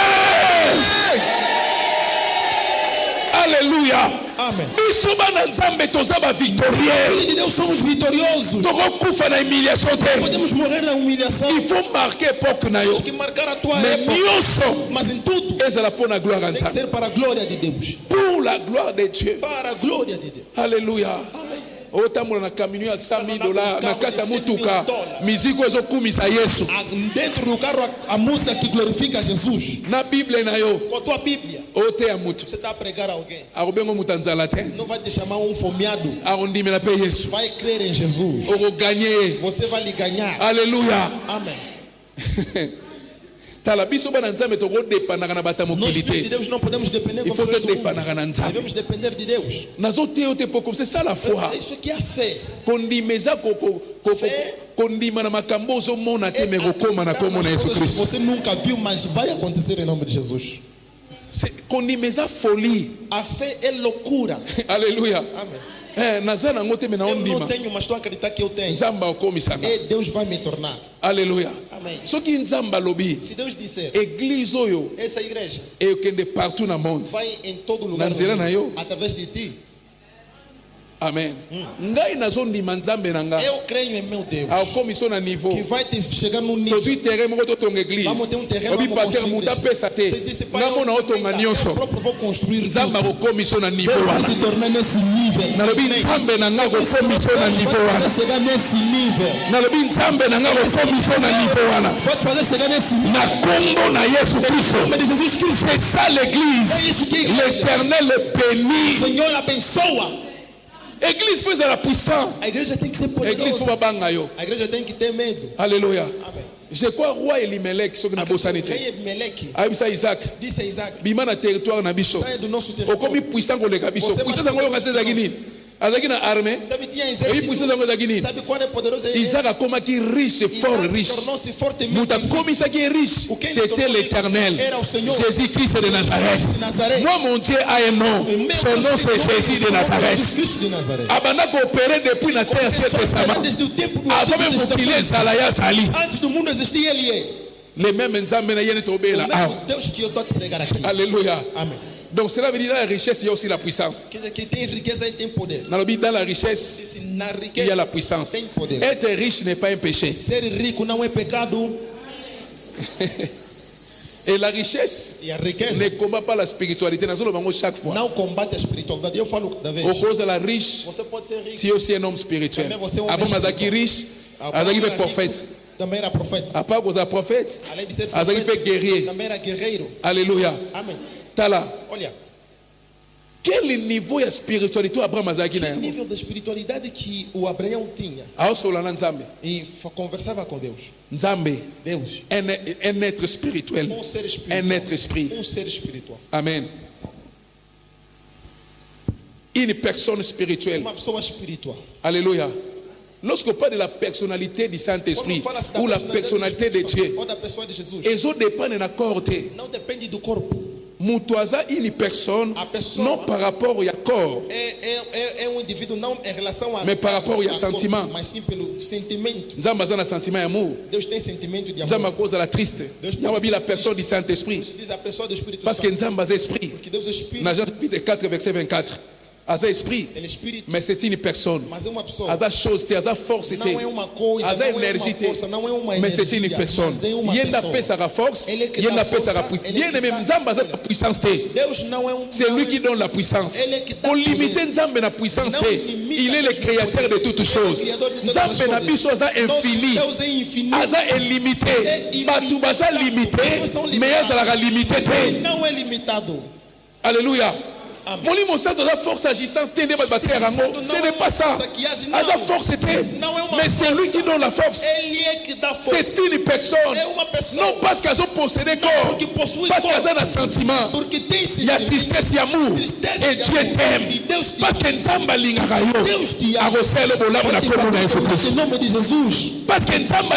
Alléluia. Amém. biso bana nzambe toza bavictorien Filho de Deus, somos vitoriosos. tokokufa na humiliation te Podemos morrer na humilhação. il faut marquer époque na yo Temos que marcar a tua mais época. nyonso Mas em tudo, ezala mpo na gloire ya tem que nzambe ser para a glória de Deus. pour la gloire de Dieu Para a glória de Deus. Alléluia Amém. otambola na camion ya 100 $100 na kati ya mutuka miziki ezokumisa yesu Dentro do carro, a música que glorifica Jesus. na bible na yo Com a tua Bíblia, oteya mutu você está a pregar a alguém. akobenga moto ya nzala te Não vai te chamar um fomeado. akondimela mpe yesu Vai crer em Jesus. okoganye ye Você vai lhe ganhar. Alléluia Amém. tala biso bana nzambe tokodepandaka na bato ya Nós, mokili filhos de te Deus, não podemos depender il como faut pessoas do mundo. todepandaka na nzambe Devemos depender de Deus. nazoteya yo te po comme c'est ça la foi Isso aqui é a fé. kondima eza kondima na makambo ozomona te me kokóma na kombo na yesu Coisas que kristo você nunca viu, mas vai acontecer em nome de Jesus. kondima eza folie A fé é loucura. Alléluia Amém. naza nango te me Eu não naondima tenho, mas estou a acreditar que eu tenho. nzambe akomisanga E Deus vai me tornar. Alléluia Amém. soki nzambe alobi Se Deus disser, église oyo essa igreja ekende partout na monde vai em todo lugar Na nzela do na mundo, yo. através de ti. amen ngai nazondima nzambe na nga Eu creio em meu Deus. akomisa na niveau Que vai te chegar num nível. tozwi terrain moko totonga église Vamos ter um terreno, obi vamos paster construir moto igreja. apesa te Você disse, pai, ngamona eu otonga também, eu nyonso próprio vou construir nzambe tudo. akokomisa na niveau Deus vai wana te tornar nesse nível. nalobi nzambe na nga akokomisa na Deus vai niveau te wana fazer chegar nesse nível. nalobi nzambe na nga akokomisa na niveau wana Vai te fazer chegar nesse nível. na kombo na yesu kristo Em nome de Jesus Cristo. c'est ça l'église É isso que é a igreja. l'éternel le O bénit Senhor abençoa. église fo ezala puissant A igreja tem que ser église fo poderosa. babanga yo A igreja tem que ter medo. alléluia Amém. je crois roi elimelek soki nabosani te Rei Meleque ayebisa isaac disse a Isaac: bima na territoire na biso saia do nosso okomi território. puissant koleka biso Você puissance vai yango yoka se ezalaki nini azalaki na armée Sabe, tinha ebi exército. puissance yango ezalaki nini Sabe qual é poderoso? isaac akomaki riche fort Isaac riche tornou-se fortemente moto rico. akomisaki riche c'était l'éternel Era o Senhor. jésus christ de nazareth de Nazareth. moi mon dieu a un nom E meu son nom Deus, c'est jésus de Jesus nazareth Cristo de Nazaré. abanda koopere depuis na terre ancien testament Desde o tempo do avant Antigo même mokili Testamento. ezala ye azali Antes do mundo existir, ele é. le même nzambe na ye nde O tobela mesmo awa Deus que eu estou a te pregar aqui. alléluia Amém. donc cela veut dire dans la richesse il y a aussi la puissance Quer dizer que tem riqueza e tem poder. nalobi dans la richesse Disse, na il y a riqueza la puissance tem poder. être riche n'est pas un péché Ser rico não é pecado. et la richesse E a riqueza ne combat pas la spiritualité nazoloba bango chaque fois não combate a espiritualidade. Eu falo da vez. okozala riche Você pode ser rico. si aussi un homme spirituel Também você é um homem avant azalaki riche azalaki mpe Abraão era prophète rico, também era profeta. apart kozala prophète Além de ser azalaki mpe profeta, guerrier também era guerreiro. alléluia Amém. tala Olha, quel niveau ya spiritualité abraham azalaki na que yango nível de espiritualidade que o Abraão tinha aosola na nzambe e conversava com Deus. nzambe Deus, un être spirituel ser espiritual. un être esprit Ser espiritual. amen une personne spirituelle. uma pessoa espiritual. Alléluia. Lorsqu'on parle de la personnalité du Saint-Esprit Quando fala-se da ou la personalidade personnalité do de Espírito Dieu, Santo ou da pessoa de Jesus, ils ont dépendent d'un corps. não depende do corpo. Mutuaza une personne, A pessoa non par rapport au corps, É um indivíduo não em relação a mais par rapport au a corpo, sentiment. mas sim pelo sentimento. Nzamba aza na sentiment d'amour. Deus tem sentimento de Nzamba amor. cause la triste. Deus Nzamba pode la ser personne du Por Saint-Esprit. isso diz a pessoa do Espírito Parce que Santo. Nzamba est esprit. Porque Deus é Espírito, Dans Jean chapitre 4, verset 24. Aza esprit, ele é Espírito, mais c'est une personne. mas é uma pessoa. Aza chose, aza force, Não é uma coisa, aza não é énergie, uma força, não é uma mais c'est energia, une personne. mas é uma Yenda pessoa. pesa force, Ele que yenda dá pesa força, puissance. ele Bien que aimé, dá- Nzamba aza la puissance. Deus não é C'est não lui é- qui donne la puissance. Ele que dá Pour poder. limiter Nzambe na puissance, Não limita il est le Deus no créateur de poder. toutes Ele é o choses. criador de todas Nzambe as na coisas. biso aza Nosso infini, Deus é infinito. aza illimité. É illimité. Bato baza limité, Pessoas são mais limitadas. azalaka limité Ele te. não é limitado. Alléluia. Amen. Molimo santo aza force agissance te nde babatera yango. Ce n'est pas ça. Aza force te. Mais c'est lui qui donne la force. Ele é que dá força. C'est une personne. É uma pessoa. Non parce qu'elles ont possédé corps. Porque possui Parce corpo. qu'elles ont un sentiment. Porque tem Il y a sentimento. tristesse et amour. Tristesse Et e Dieu amor. t'aime. E Deus te Parce que Nzamba lingaka yo. Deus te ama. Arosele bolamu na kombo na Yesu Em Kristo. nome de Jesus. Parce que Nzamba